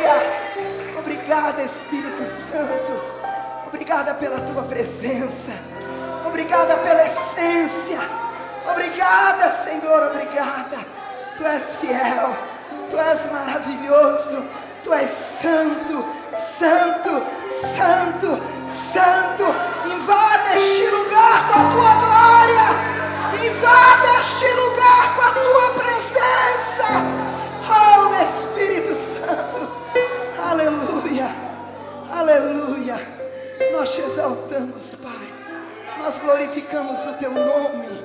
Aleluia. Obrigada, Espírito Santo. Obrigada pela tua presença. Obrigada pela essência. Obrigada, Senhor, obrigada. Tu és fiel, tu és maravilhoso, tu és santo, santo, santo, santo. Invada este lugar com a tua glória. Invada este lugar com a tua presença. Oh, Espírito Santo. Aleluia, aleluia. Nós te exaltamos, Pai. Nós glorificamos o teu nome,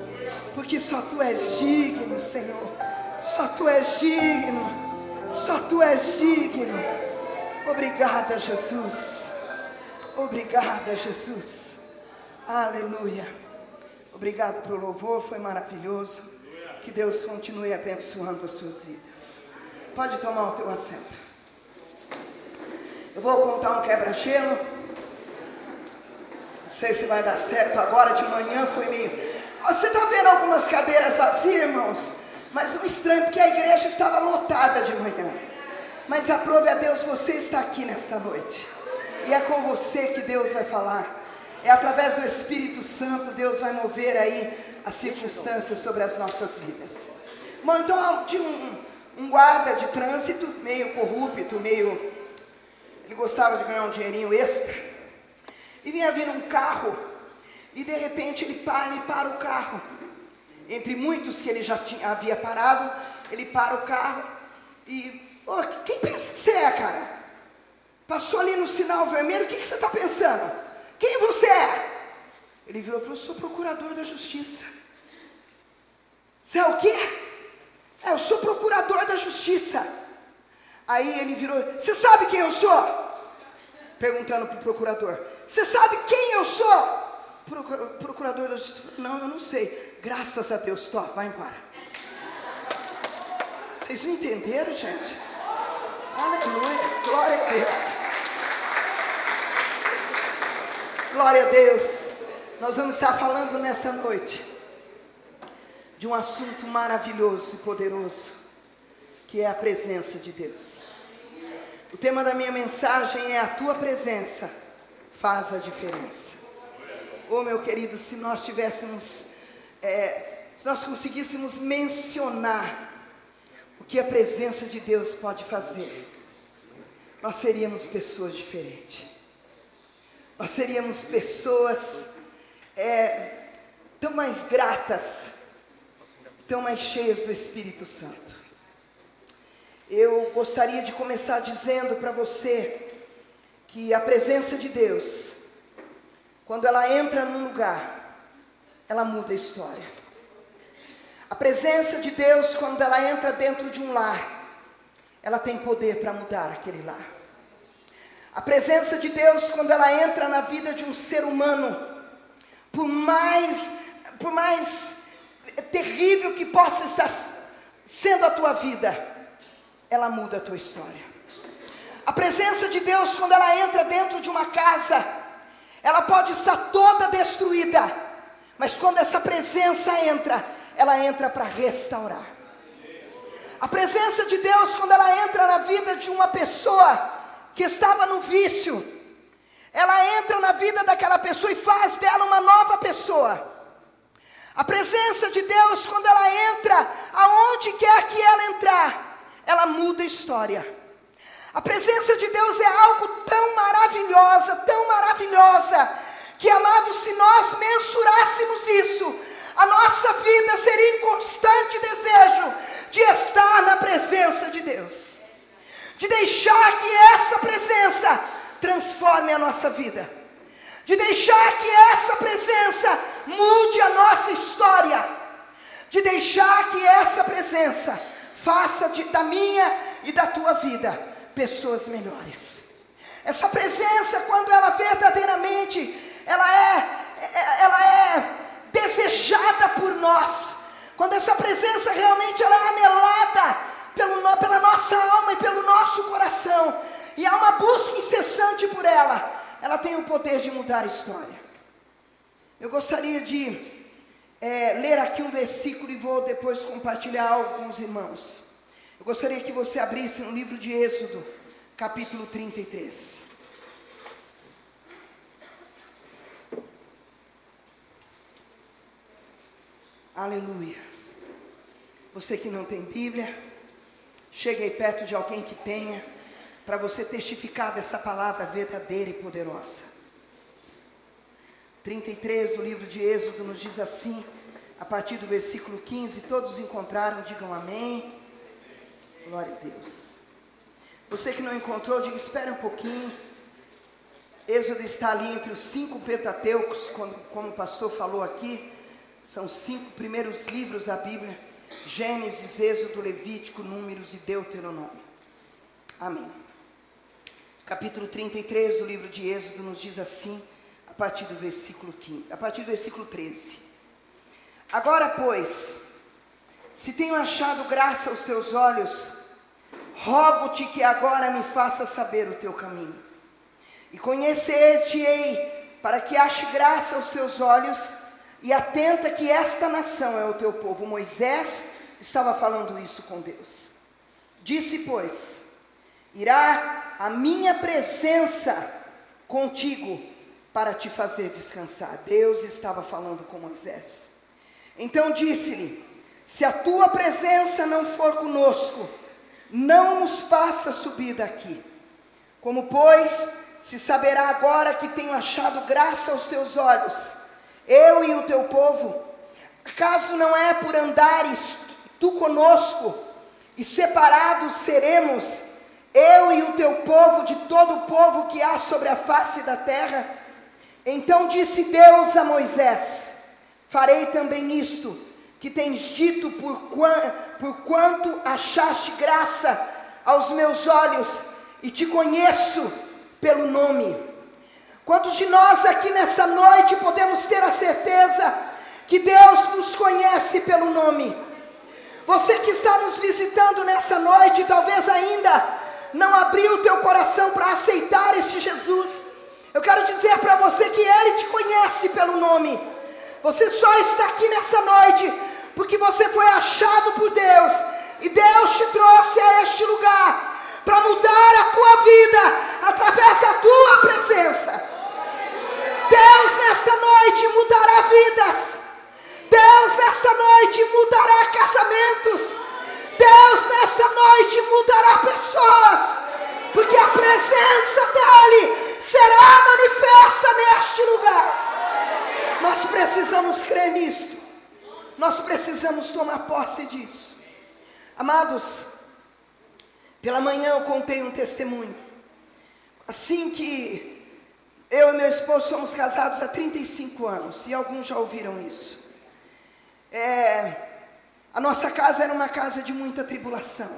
porque só tu és digno, Senhor. Só tu és digno. Só tu és digno. Obrigada, Jesus. Obrigada, Jesus. Aleluia. Obrigado pelo louvor, foi maravilhoso. Que Deus continue abençoando as suas vidas. Pode tomar o teu assento. Eu vou contar um quebra-gelo. Não sei se vai dar certo agora, de manhã foi meio... Você está vendo algumas cadeiras vazias, irmãos? Mas o estranho, porque a igreja estava lotada de manhã. Mas aprove a Deus, você está aqui nesta noite. E é com você que Deus vai falar. É através do Espírito Santo, Deus vai mover aí as circunstâncias sobre as nossas vidas. Bom, então tinha um guarda de trânsito, meio corrupto, meio... Ele gostava de ganhar um dinheirinho extra. E vinha vindo um carro. E de repente ele para o carro. Entre muitos que ele já havia parado, ele para o carro. E, quem pensa que você é, cara? Passou ali no sinal vermelho, o que você está pensando? Quem você é? Ele virou e falou, sou procurador da justiça. Você é o quê? Eu sou procurador da justiça. Aí ele virou, você sabe quem eu sou? Perguntando para o procurador, você sabe quem eu sou? Procurador da justiça, não, eu não sei. Graças a Deus, vai embora. Vocês não entenderam, gente? Aleluia, glória a Deus. Glória a Deus. Nós vamos estar falando nesta noite de um assunto maravilhoso e poderoso, que é a presença de Deus. O tema da minha mensagem é: a tua presença faz a diferença. Oh, meu querido, se nós tivéssemos, se nós conseguíssemos mencionar o que a presença de Deus pode fazer, nós seríamos pessoas diferentes. Nós seríamos pessoas tão mais gratas, tão mais cheias do Espírito Santo. Eu gostaria de começar dizendo para você que a presença de Deus, quando ela entra num lugar, ela muda a história. A presença de Deus, quando ela entra dentro de um lar, ela tem poder para mudar aquele lar. A presença de Deus, quando ela entra na vida de um ser humano, por mais terrível que possa estar sendo a tua vida, ela muda a tua história. A presença de Deus, quando ela entra dentro de uma casa, ela pode estar toda destruída, mas quando essa presença entra, ela entra para restaurar. A presença de Deus, quando ela entra na vida de uma pessoa que estava no vício, ela entra na vida daquela pessoa e faz dela uma nova pessoa. A presença de Deus, quando ela entra aonde quer que ela entrar, ela muda a história. A presença de Deus é algo tão maravilhosa, que, amados, se nós mensurássemos isso, a nossa vida seria em constante desejo de estar na presença de Deus, de deixar que essa presença transforme a nossa vida, de deixar que essa presença mude a nossa história, de deixar que essa presença faça da minha e da tua vida pessoas melhores. Essa presença, quando ela verdadeiramente, ela é desejada por nós, quando essa presença realmente ela é anelada pela nossa alma e pelo nosso coração, e há uma busca incessante por ela tem o poder de mudar a história. Eu gostaria de ler aqui um versículo e vou depois compartilhar algo com os irmãos. Eu gostaria que você abrisse no livro de Êxodo, capítulo 33. Aleluia. Você que não tem Bíblia, chegue aí perto de alguém que tenha, para você testificar dessa palavra verdadeira e poderosa. 33 do livro de Êxodo nos diz assim, a partir do versículo 15, todos encontraram, digam amém. Glória a Deus. Você que não encontrou, diga, espera um pouquinho. Êxodo está ali entre os 5 Pentateucos, como o pastor falou aqui, são 5 primeiros livros da Bíblia, Gênesis, Êxodo, Levítico, Números e Deuteronômio. Amém. Capítulo 33 do livro de Êxodo nos diz assim, a partir do versículo 13. Agora, pois, se tenho achado graça aos teus olhos, rogo-te que agora me faça saber o teu caminho, e conhecer-te-ei, para que ache graça aos teus olhos, e atenta que esta nação é o teu povo. Moisés estava falando isso com Deus. Disse, pois, irá a minha presença contigo, para te fazer descansar. Deus estava falando com Moisés. Então disse-lhe, se a tua presença não for conosco, não nos faça subir daqui. Como, pois, se saberá agora que tenho achado graça aos teus olhos, eu e o teu povo, acaso não é por andares tu conosco, e separados seremos, eu e o teu povo, de todo o povo que há sobre a face da terra? Então disse Deus a Moisés, farei também isto, que tens dito, por quanto achaste graça aos meus olhos, e te conheço pelo nome. Quantos de nós aqui nesta noite podemos ter a certeza que Deus nos conhece pelo nome? Você que está nos visitando nesta noite, talvez ainda não abriu o teu coração para aceitar este Jesus. Eu quero dizer para você que Ele te conhece pelo nome. Você só está aqui nesta noite porque você foi achado por Deus, e Deus te trouxe a este lugar para mudar a tua vida através da tua presença. Deus nesta noite mudará vidas. Deus nesta noite mudará casamentos. Deus nesta noite mudará pessoas, porque a presença dEle será manifesta neste lugar. Nós precisamos crer nisso. Nós precisamos tomar posse disso. Amados, pela manhã eu contei um testemunho. Assim que eu e meu esposo somos casados há 35 anos, e alguns já ouviram isso. A nossa casa era uma casa de muita tribulação.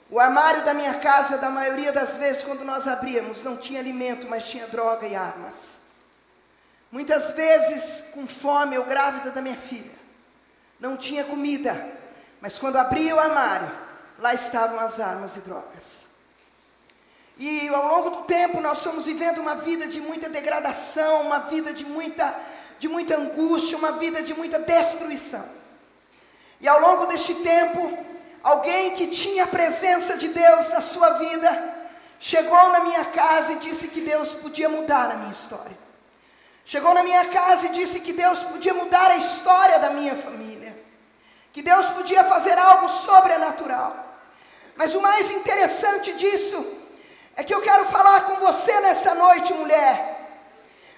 O armário da minha casa, da maioria das vezes, quando nós abríamos, não tinha alimento, mas tinha droga e armas. Muitas vezes, com fome, eu grávida da minha filha, não tinha comida, mas quando abria o armário, lá estavam as armas e drogas. E ao longo do tempo, nós fomos vivendo uma vida de muita degradação, uma vida de muita angústia, uma vida de muita destruição. E ao longo deste tempo, alguém que tinha a presença de Deus na sua vida, chegou na minha casa e disse que Deus podia mudar a minha história. Chegou na minha casa e disse que Deus podia mudar a história da minha família, que Deus podia fazer algo sobrenatural. Mas o mais interessante disso é que eu quero falar com você nesta noite, mulher.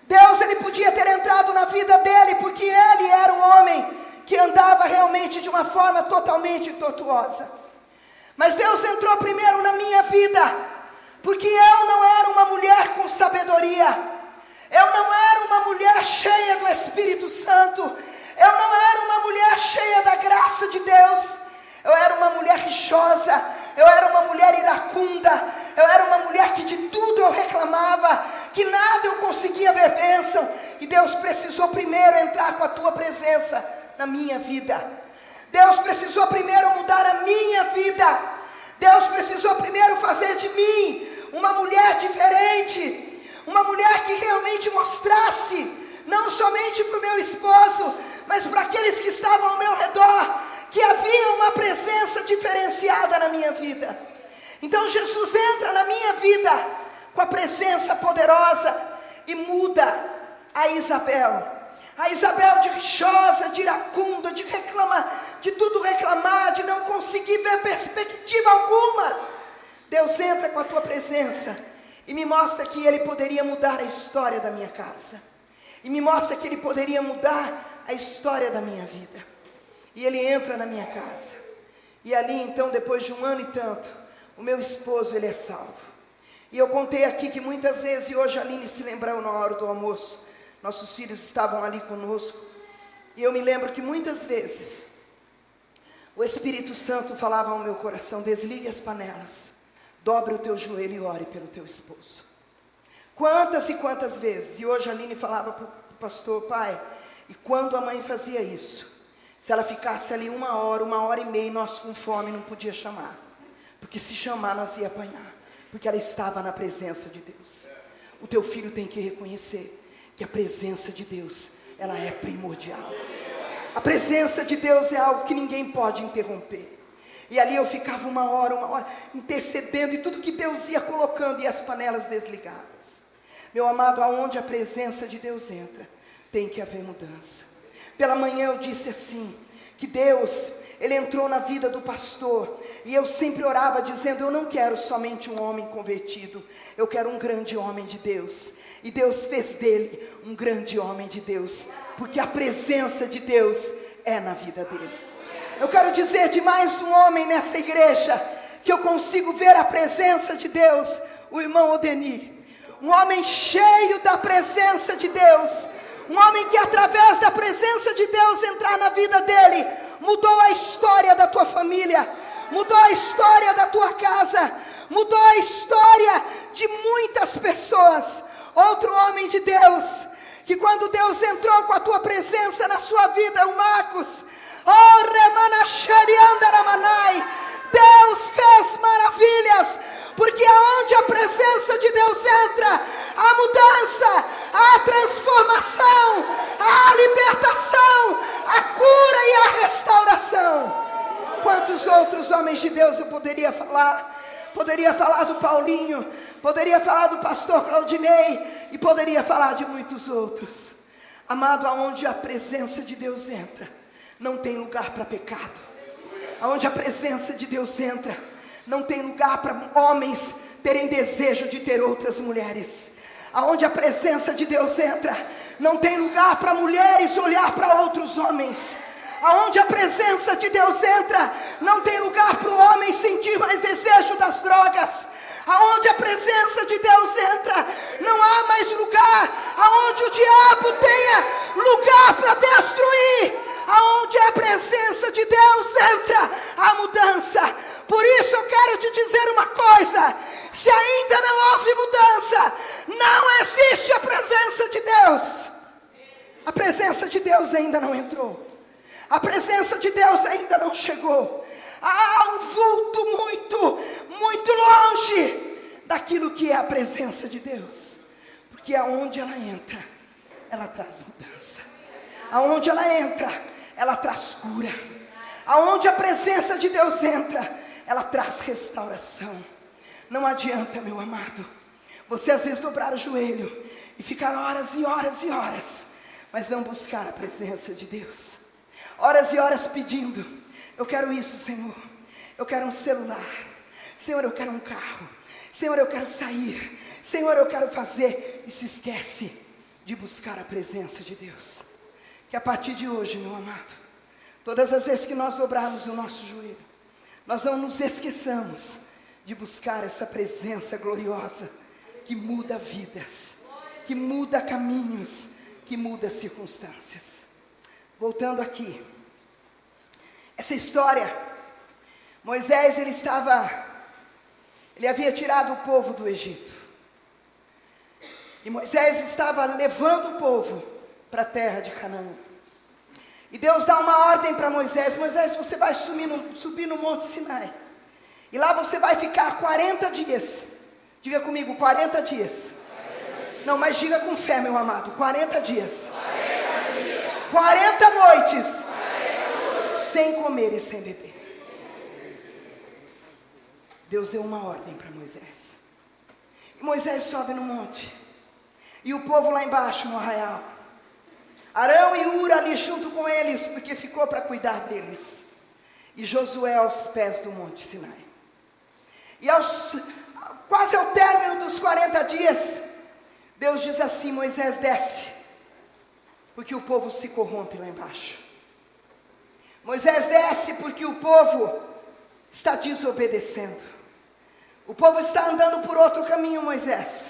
Deus, Ele podia ter entrado na vida dele, porque ele era um homem que andava realmente de uma forma totalmente tortuosa. Mas Deus entrou primeiro na minha vida, porque eu não era uma mulher com sabedoria, eu não era uma mulher cheia do Espírito Santo, eu não era uma mulher cheia da graça de Deus. Eu era uma mulher rixosa, eu era uma mulher iracunda, eu era uma mulher que de tudo eu reclamava, que nada eu conseguia ver bênção. E Deus precisou primeiro entrar com a tua presença na minha vida. Deus precisou primeiro mudar a minha vida. Deus precisou primeiro fazer de mim uma mulher diferente, uma mulher que realmente mostrasse, não somente para o meu esposo, mas para aqueles que estavam ao meu redor, que havia uma presença diferenciada na minha vida. Então Jesus entra na minha vida com a presença poderosa e muda a Isabel. A Isabel de rixosa, de iracunda, de tudo reclamar, de não conseguir ver perspectiva alguma. Deus entra com a tua presença e me mostra que Ele poderia mudar a história da minha casa. E me mostra que Ele poderia mudar a história da minha vida. E Ele entra na minha casa. E ali então, depois de 1 ano e tanto, o meu esposo, ele é salvo. E eu contei aqui que muitas vezes, e hoje a Aline se lembrou na hora do almoço, nossos filhos estavam ali conosco, e eu me lembro que muitas vezes, o Espírito Santo falava ao meu coração: desligue as panelas, dobre o teu joelho e ore pelo teu esposo. Quantas e quantas vezes, e hoje a Aline falava para o pastor: pai, e quando a mãe fazia isso, se ela ficasse ali 1 hora e meia, nós com fome não podia chamar, porque se chamar nós ia apanhar, porque ela estava na presença de Deus. O teu filho tem que reconhecer que a presença de Deus, ela é primordial. A presença de Deus é algo que ninguém pode interromper. E ali eu ficava 1 hora, intercedendo, e tudo que Deus ia colocando, e as panelas desligadas. Meu amado, aonde a presença de Deus entra, tem que haver mudança. Pela manhã eu disse assim, que Deus, Ele entrou na vida do pastor, e eu sempre orava dizendo: eu não quero somente um homem convertido, eu quero um grande homem de Deus. E Deus fez dele um grande homem de Deus, porque a presença de Deus é na vida dele. Eu quero dizer de mais um homem nesta igreja, que eu consigo ver a presença de Deus, o irmão Odeni, um homem cheio da presença de Deus, um homem que através da presença de Deus entrar na vida dele, mudou a história da tua família, mudou a história da tua casa, mudou a história de muitas pessoas. Outro homem de Deus, que quando Deus entrou com a tua presença na sua vida, o Marcos, Deus fez maravilhas, porque aonde a presença de Deus entra, a mudança, a transformação, a libertação, a cura e a restauração. Quantos outros homens de Deus eu poderia falar? Poderia falar do Paulinho, poderia falar do pastor Claudinei, e poderia falar de muitos outros. Amado, aonde a presença de Deus entra, não tem lugar para pecado. Aonde a presença de Deus entra, não tem lugar para homens terem desejo de ter outras mulheres. Aonde a presença de Deus entra, não tem lugar para mulheres olhar para outros homens. Aonde a presença de Deus entra, não tem lugar para o homem sentir mais desejo das drogas. Aonde a presença de Deus entra, não há mais lugar aonde o diabo tenha lugar para destruir. Aonde a presença de Deus entra, a mudança. Por isso eu quero te dizer uma coisa: se ainda não houve mudança, não existe a presença de Deus. A presença de Deus ainda não entrou. A presença de Deus ainda não chegou. Há um vulto muito longe daquilo que é a presença de Deus. Porque aonde ela entra, ela traz mudança. Aonde ela entra, ela traz cura. Aonde a presença de Deus entra, ela traz restauração. Não adianta, meu amado, você às vezes dobrar o joelho e ficar horas e horas e horas, mas não buscar a presença de Deus. Horas e horas pedindo: eu quero isso, Senhor, eu quero um celular, Senhor, eu quero um carro, Senhor, eu quero sair, Senhor, eu quero fazer, e se esquece de buscar a presença de Deus. Que a partir de hoje, meu amado, todas as vezes que nós dobrarmos o nosso joelho, nós não nos esqueçamos de buscar essa presença gloriosa, que muda vidas, que muda caminhos, que muda circunstâncias. Voltando aqui, essa história, Moisés, ele havia tirado o povo do Egito, e Moisés estava levando o povo para a terra de Canaã, e Deus dá uma ordem para Moisés: Moisés, você vai subir no Monte Sinai, e lá você vai ficar 40 dias, diga comigo, 40 dias, não, mas diga com fé, meu amado, 40 dias, 40 noites, sem comer e sem beber. Deus deu uma ordem para Moisés. E Moisés sobe no monte. E o povo lá embaixo no arraial. Arão e Hur ali junto com eles, porque ficou para cuidar deles. E Josué aos pés do monte Sinai. E quase ao término dos 40 dias, Deus diz assim: Moisés, desce, porque o povo se corrompe lá embaixo. Moisés, desce, porque o povo está desobedecendo. O povo está andando por outro caminho, Moisés.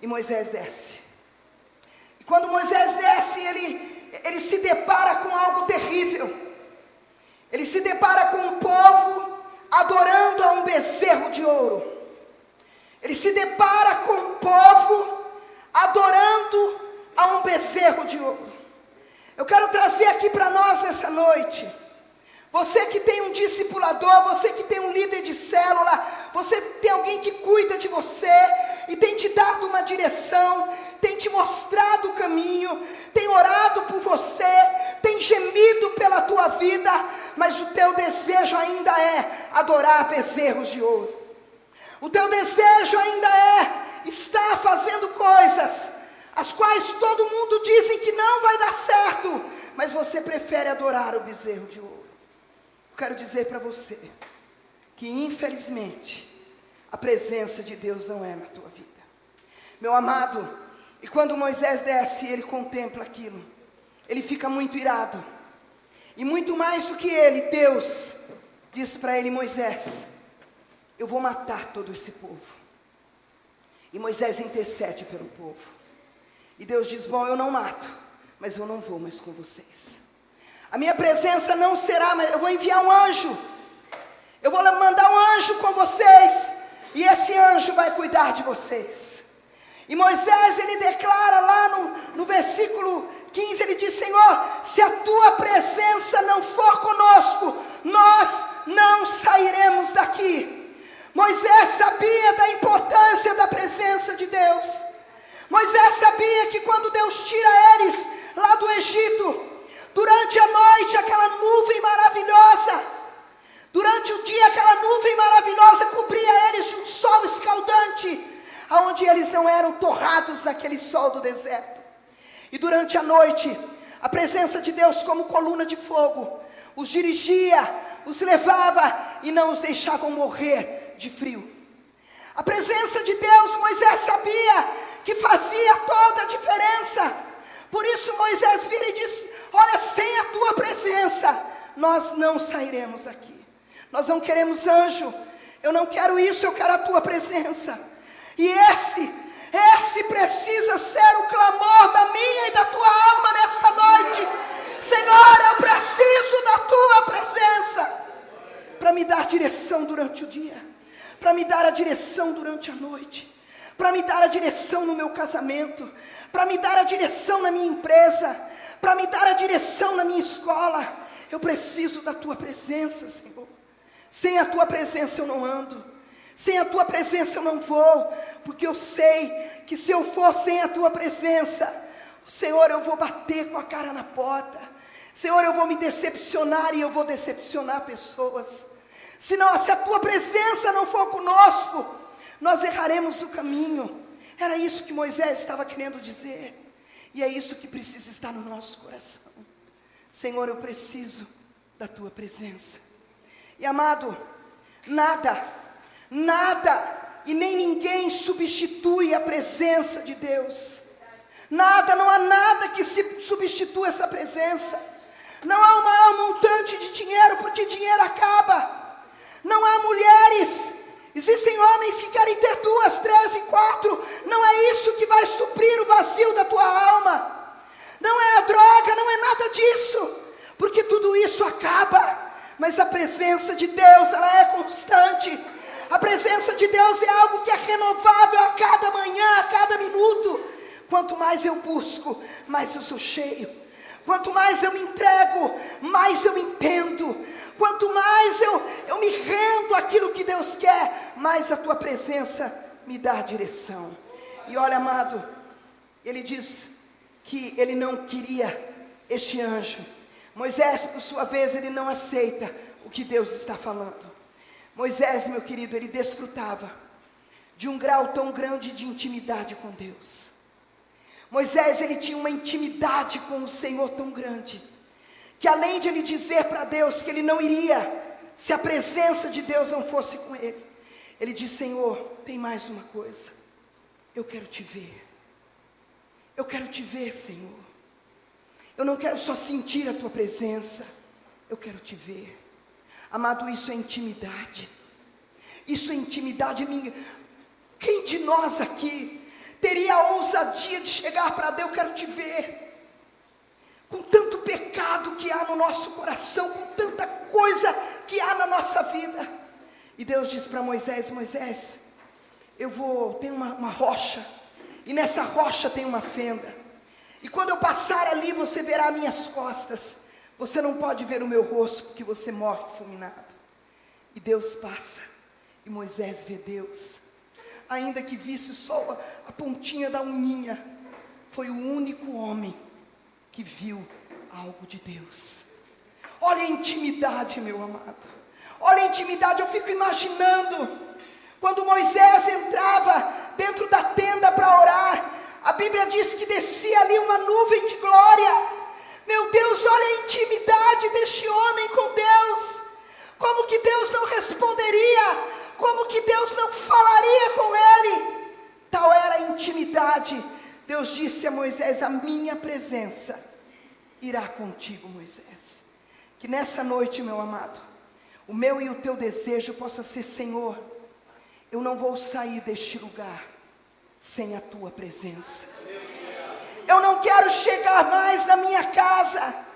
E Moisés desce. E quando Moisés desce, ele se depara com algo terrível. Ele se depara com um povo adorando a um bezerro de ouro. Ele se depara com um povo adorando a um bezerro de ouro. Eu quero trazer aqui para nós nessa noite. Você que tem um discipulador, você que tem um líder de célula, você que tem alguém que cuida de você e tem te dado uma direção, tem te mostrado o caminho, tem orado por você, tem gemido pela tua vida, mas o teu desejo ainda é adorar bezerros de ouro. O teu desejo ainda é estar fazendo coisas as quais todo mundo dizem que não vai dar certo, mas você prefere adorar o bezerro de ouro. Quero dizer para você que infelizmente a presença de Deus não é na tua vida, meu amado. E quando Moisés desce, ele contempla aquilo, ele fica muito irado, e muito mais do que ele, Deus diz para ele: Moisés, eu vou matar todo esse povo. E Moisés intercede pelo povo, e Deus diz: bom, eu não mato, mas eu não vou mais com vocês. A minha presença não será, mas eu vou enviar um anjo. Eu vou mandar um anjo com vocês, e esse anjo vai cuidar de vocês. E Moisés, ele declara lá no versículo 15, ele diz: Senhor, se a tua presença não for conosco, nós não sairemos daqui. Moisés sabia da importância da presença de Deus. Moisés sabia que quando Deus tira eles lá do Egito, durante a noite, aquela nuvem maravilhosa, durante o dia, aquela nuvem maravilhosa cobria eles de um sol escaldante, aonde eles não eram torrados naquele sol do deserto. E durante a noite, a presença de Deus como coluna de fogo os dirigia, os levava e não os deixavam morrer de frio. A presença de Deus, Moisés sabia que fazia toda a diferença. Por isso Moisés vira e diz: olha, sem a tua presença nós não sairemos daqui. Nós não queremos anjo, eu não quero isso, eu quero a tua presença. E esse precisa ser o clamor da minha e da tua alma nesta noite. Senhor, eu preciso da tua presença para me dar direção durante o dia, para me dar a direção durante a noite, para me dar a direção no meu casamento, para me dar a direção na minha empresa, para me dar a direção na minha escola. Eu preciso da tua presença, Senhor. Sem a tua presença eu não ando, sem a tua presença eu não vou, porque eu sei que se eu for sem a tua presença, Senhor, eu vou bater com a cara na porta, Senhor, eu vou me decepcionar e eu vou decepcionar pessoas. Se a tua presença não for conosco, nós erraremos o caminho. Era isso que Moisés estava querendo dizer, e é isso que precisa estar no nosso coração. Senhor, eu preciso da tua presença. E amado, nada e nem ninguém substitui a presença de Deus. Nada, não há nada que se substitua essa presença. Não há o maior montante de dinheiro, porque dinheiro acaba. Não há mulheres. Existem homens que querem ter 2, 3 e 4. Não é isso que vai suprir o vazio da tua alma. Não é a droga, não é nada disso, porque tudo isso acaba. Mas a presença de Deus, ela é constante. A presença de Deus é algo que é renovável a cada manhã, a cada minuto. Quanto mais eu busco, mais eu sou cheio. Quanto mais eu me entrego, mais eu entendo. Quanto mais eu me rendo àquilo que Deus quer, mais a tua presença me dá direção. E olha, amado, ele diz que ele não queria este anjo. Moisés, por sua vez, ele não aceita o que Deus está falando. Moisés, meu querido, ele desfrutava de um grau tão grande de intimidade com Deus. Moisés, ele tinha uma intimidade com o Senhor tão grande, que além de ele dizer para Deus que ele não iria, se a presença de Deus não fosse com ele, ele disse: Senhor, tem mais uma coisa, eu quero te ver. Eu quero te ver, Senhor. Eu não quero só sentir a tua presença, eu quero te ver. Amado, isso é intimidade. Isso é intimidade. Quem de nós aqui teria a ousadia de chegar para Deus? Eu quero te ver. Com tanto pecado que há no nosso coração, com tanta coisa que há na nossa vida. E Deus disse para Moisés: Moisés, tem uma rocha, e nessa rocha tem uma fenda, e quando eu passar ali você verá minhas costas, você não pode ver o meu rosto, porque você morre fulminado. E Deus passa, e Moisés vê Deus, ainda que visse só a pontinha da unhinha, foi o único homem que viu algo de Deus. Olha a intimidade, meu amado, olha a intimidade. Eu fico imaginando, quando Moisés entrava dentro da tenda para orar, a Bíblia diz que descia ali uma nuvem de glória. Meu Deus, olha a intimidade deste homem com Deus. Como que Deus não responderia? Como que Deus não falaria com ele? Tal era a intimidade. Deus disse a Moisés: a minha presença irá contigo, Moisés. Que nessa noite, meu amado, o meu e o teu desejo possa ser: Senhor, eu não vou sair deste lugar sem a tua presença. Eu não quero chegar mais na minha casa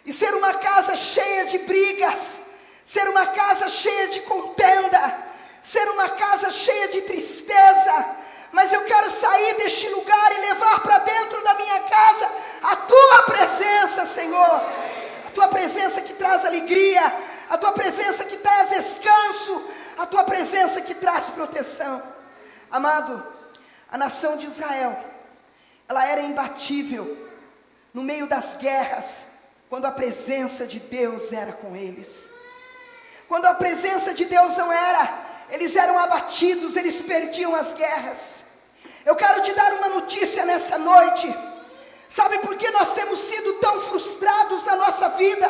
e ser uma casa cheia de brigas, ser uma casa cheia de contenda, ser uma casa cheia de tristeza, mas eu quero sair deste lugar e levar para dentro da minha casa a tua presença, Senhor. A tua presença que traz alegria, a tua presença que traz descanso, a tua presença que traz proteção. Amado, a nação de Israel, ela era imbatível no meio das guerras, quando a presença de Deus era com eles. Quando a presença de Deus não era, eles eram abatidos, eles perdiam as guerras. Eu quero te dar uma notícia nesta noite. Sabe por que nós temos sido tão frustrados na nossa vida,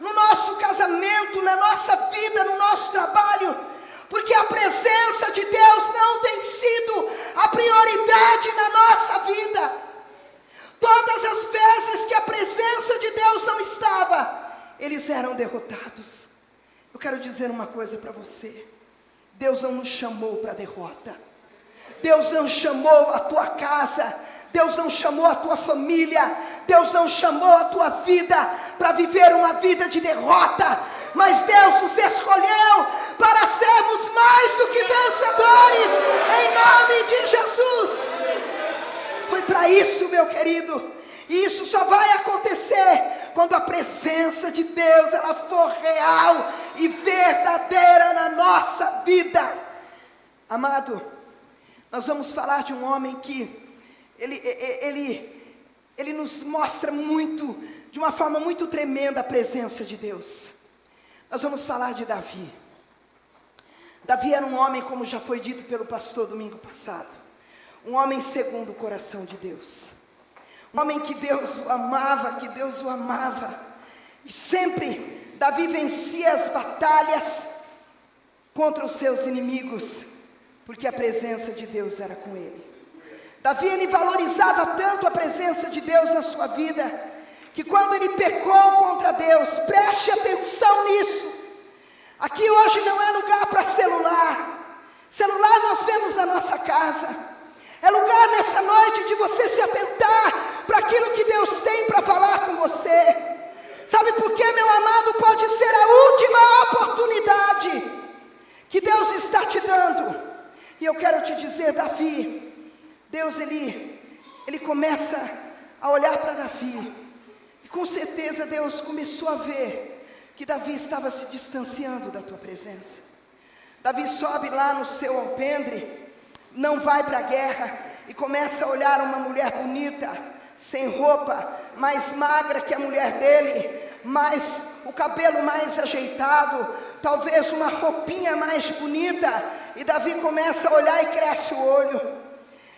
no nosso casamento, na nossa vida, no nosso trabalho? Porque a presença de Deus não tem sido a prioridade na nossa vida. Todas as vezes que a presença de Deus não estava, eles eram derrotados. Eu quero dizer uma coisa para você: Deus não nos chamou para derrota. Deus não chamou a tua casa, Deus não chamou a tua família, Deus não chamou a tua vida para viver uma vida de derrota, mas Deus nos escolheu para sermos mais do que vencedores, em nome de Jesus. Foi para isso, meu querido, e isso só vai acontecer quando a presença de Deus ela for real e verdadeira na nossa vida. Amado, nós vamos falar de um homem que ele nos mostra muito, de uma forma muito tremenda, a presença de Deus. Nós vamos falar de Davi. Davi era um homem, como já foi dito pelo pastor domingo passado, um homem segundo o coração de Deus, um homem que Deus o amava, e sempre Davi vencia as batalhas contra os seus inimigos, porque a presença de Deus era com ele. Davi, ele valorizava tanto a presença de Deus na sua vida, que quando ele pecou contra Deus, preste atenção nisso, aqui hoje não é lugar para celular nós vemos na nossa casa, é lugar nessa noite de você se atentar para aquilo que Deus tem para falar com você. Sabe por quê, meu amado? Pode ser a última oportunidade que Deus está te dando. E eu quero te dizer, Davi, Deus ele começa a olhar para Davi, e com certeza Deus começou a ver que Davi estava se distanciando da tua presença. Davi sobe lá no seu alpendre, não vai para a guerra, e começa a olhar uma mulher bonita, sem roupa, mais magra que a mulher dele, mais o cabelo mais ajeitado, talvez uma roupinha mais bonita, e Davi começa a olhar e cresce o olho.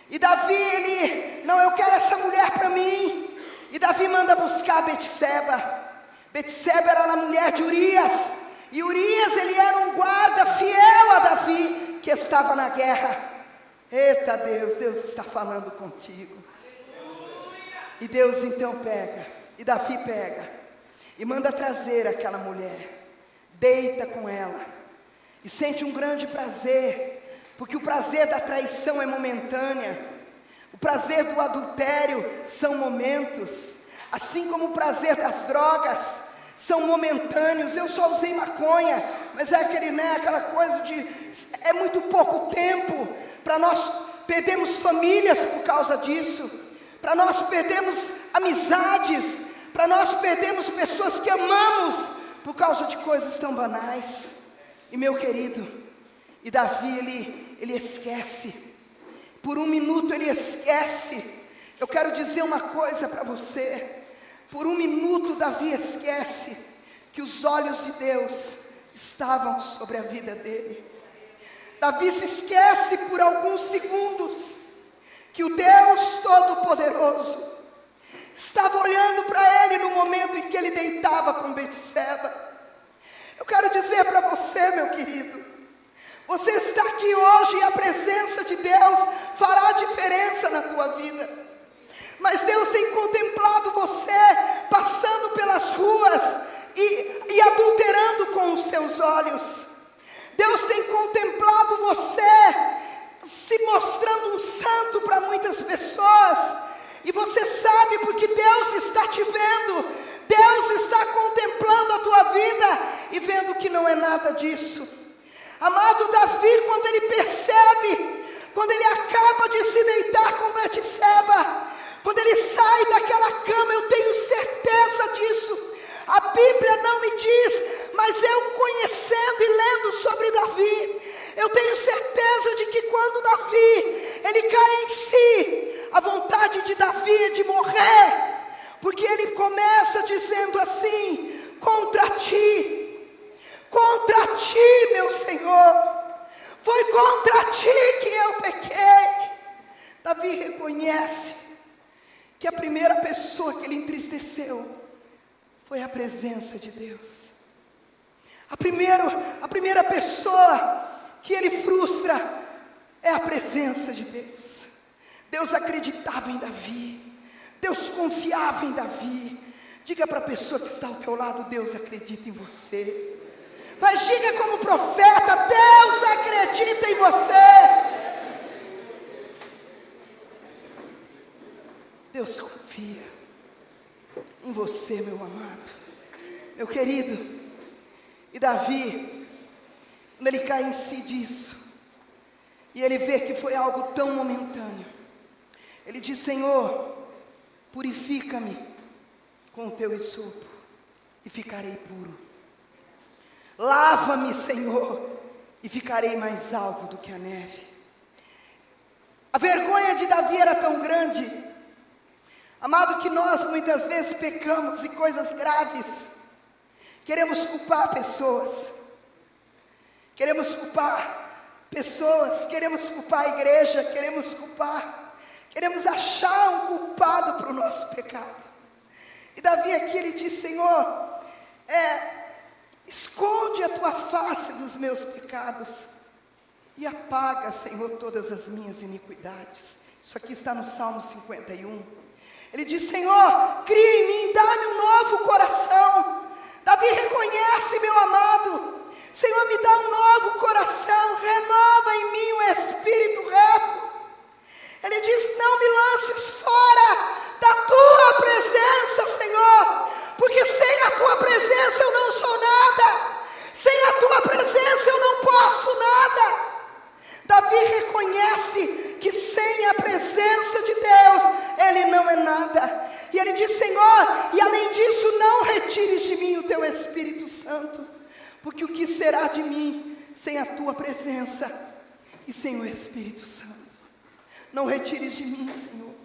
E Davi, ele, não, eu quero essa mulher para mim. E Davi manda buscar Betseba. Betseba era a mulher de Urias, e Urias, ele era um guarda fiel a Davi, que estava na guerra. Eita Deus, Deus está falando contigo. E Deus então pega, e Davi pega, e manda trazer aquela mulher, deita com ela, e sente um grande prazer, porque o prazer da traição é momentânea, o prazer do adultério são momentos, assim como o prazer das drogas são momentâneos. Eu só usei maconha, mas é aquela coisa de, é muito pouco tempo, para nós perdermos famílias por causa disso, para nós perdermos amizades, para nós perdermos pessoas que amamos, por causa de coisas tão banais. E meu querido, e Davi, ele esquece, por um minuto ele esquece. Eu quero dizer uma coisa para você, por um minuto Davi esquece que os olhos de Deus estavam sobre a vida dele. Davi se esquece por alguns segundos que o Deus Todo-Poderoso estava olhando para ele no momento em que ele deitava com Betseba. Eu quero dizer para você, meu querido, você está aqui hoje e a presença de Deus fará diferença na tua vida. Mas Deus tem contemplado você passando pelas ruas e adulterando com os seus olhos. Deus tem contemplado você se mostrando um santo para muitas pessoas. E você sabe, porque Deus está te vendo, Deus está contemplando a tua vida e vendo que não é nada disso. Amado, Davi, quando ele percebe, quando ele acaba de se deitar com Betseba, quando ele sai daquela cama, eu tenho certeza disso. A Bíblia não me diz, mas eu conhecendo e lendo sobre Davi, eu tenho certeza de que quando Davi, ele cai em si, a vontade de Davi é de morrer, porque ele começa dizendo assim: contra ti, meu Senhor, foi contra ti que eu pequei. Davi reconhece que a primeira pessoa que ele entristeceu foi a presença de Deus. A primeira pessoa que ele frustra é a presença de Deus. Deus acreditava em Davi, Deus confiava em Davi. Diga para a pessoa que está ao teu lado: Deus acredita em você. Mas diga como profeta: Deus acredita em você. Deus confia em você, meu amado, meu querido. E Davi, quando ele cai em si disso, e ele vê que foi algo tão momentâneo, ele diz: Senhor, purifica-me com o teu hisopo e ficarei puro. Lava-me, Senhor, e ficarei mais alvo do que a neve. A vergonha de Davi era tão grande, amado, que nós muitas vezes pecamos em coisas graves. Queremos culpar pessoas, queremos culpar a igreja, queremos achar um culpado para o nosso pecado. E Davi aqui, ele diz: Senhor, esconde a tua face dos meus pecados e apaga, Senhor, todas as minhas iniquidades. Isso aqui está no Salmo 51. Ele diz: Senhor, cria em mim, dá-me um novo coração. Davi reconhece, meu amado: Senhor, me dá um novo coração, renova em mim um espírito reto. Ele diz: não me lances fora da tua presença, Senhor, porque sem a tua presença eu não sou nada, sem a tua presença eu não posso nada. Davi reconhece que sem a presença de Deus ele não é nada. E ele diz: Senhor, e além disso, não retires de mim o teu Espírito Santo, porque o que será de mim sem a tua presença e sem o Espírito Santo? Não retires de mim, Senhor,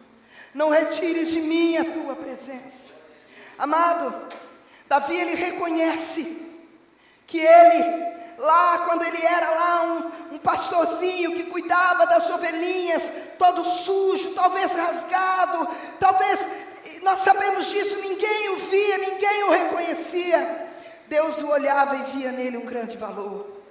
não retires de mim a tua presença. Amado, Davi, ele reconhece que ele, lá quando ele era lá um pastorzinho que cuidava das ovelhinhas, todo sujo, talvez rasgado, talvez, nós sabemos disso, ninguém o via, ninguém o reconhecia. Deus o olhava e via nele um grande valor.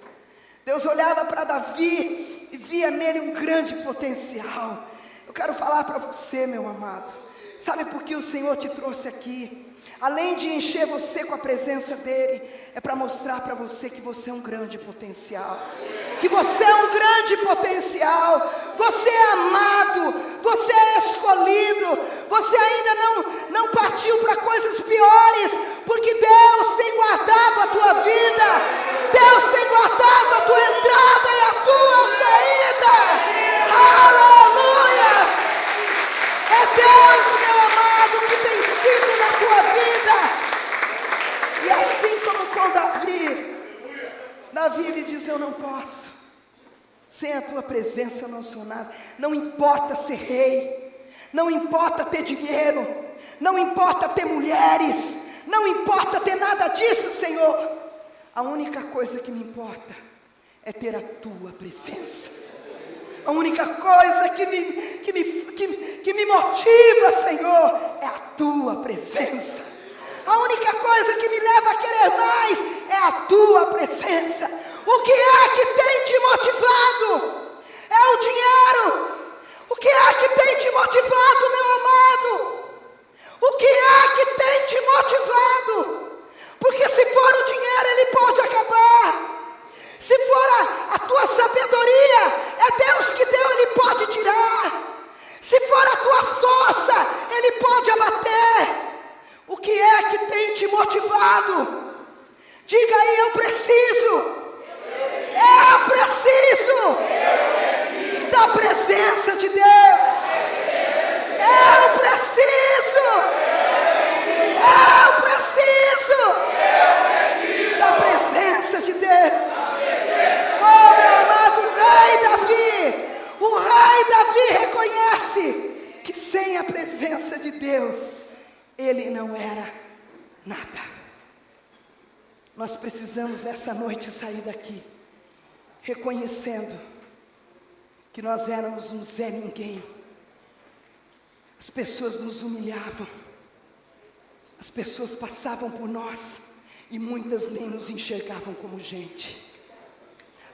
Deus olhava para Davi e via nele um grande potencial. Eu quero falar para você, meu amado, sabe por que o Senhor te trouxe aqui? Além de encher você com a presença dEle, é para mostrar para você que você é um grande potencial. Que você é um grande potencial. Você é amado, você é escolhido. Você ainda não partiu para coisas piores, porque Deus tem guardado a tua vida. Deus tem guardado a tua entrada e a tua saída. Aleluias! É Deus, meu amado, que tem sido na tua vida. E assim como com Davi ele diz: eu não posso, sem a tua presença eu não sou nada. Não importa ser rei, não importa ter dinheiro, não importa ter mulheres, não importa ter nada disso, Senhor. A única coisa que me importa é ter a tua presença. A única coisa que me motiva, Senhor, é a tua presença. A única coisa que me leva a querer mais é a tua presença. O que é que tem te motivado? É o dinheiro. O que é que tem te motivado, meu amado? O que é que tem te motivado? Porque se for o dinheiro, ele pode acabar. Se for a tua sabedoria, é Deus que deu, Ele pode tirar. Se for a tua força, Ele pode abater. O que é que tem te motivado? Diga aí: eu preciso da presença de Deus. Eu preciso da presença de Deus. Oh, meu amado, o rei Davi reconhece que sem a presença de Deus, ele não era nada. Nós precisamos essa noite sair daqui, reconhecendo que nós éramos um Zé Ninguém. As pessoas nos humilhavam, as pessoas passavam por nós, e muitas nem nos enxergavam como gente.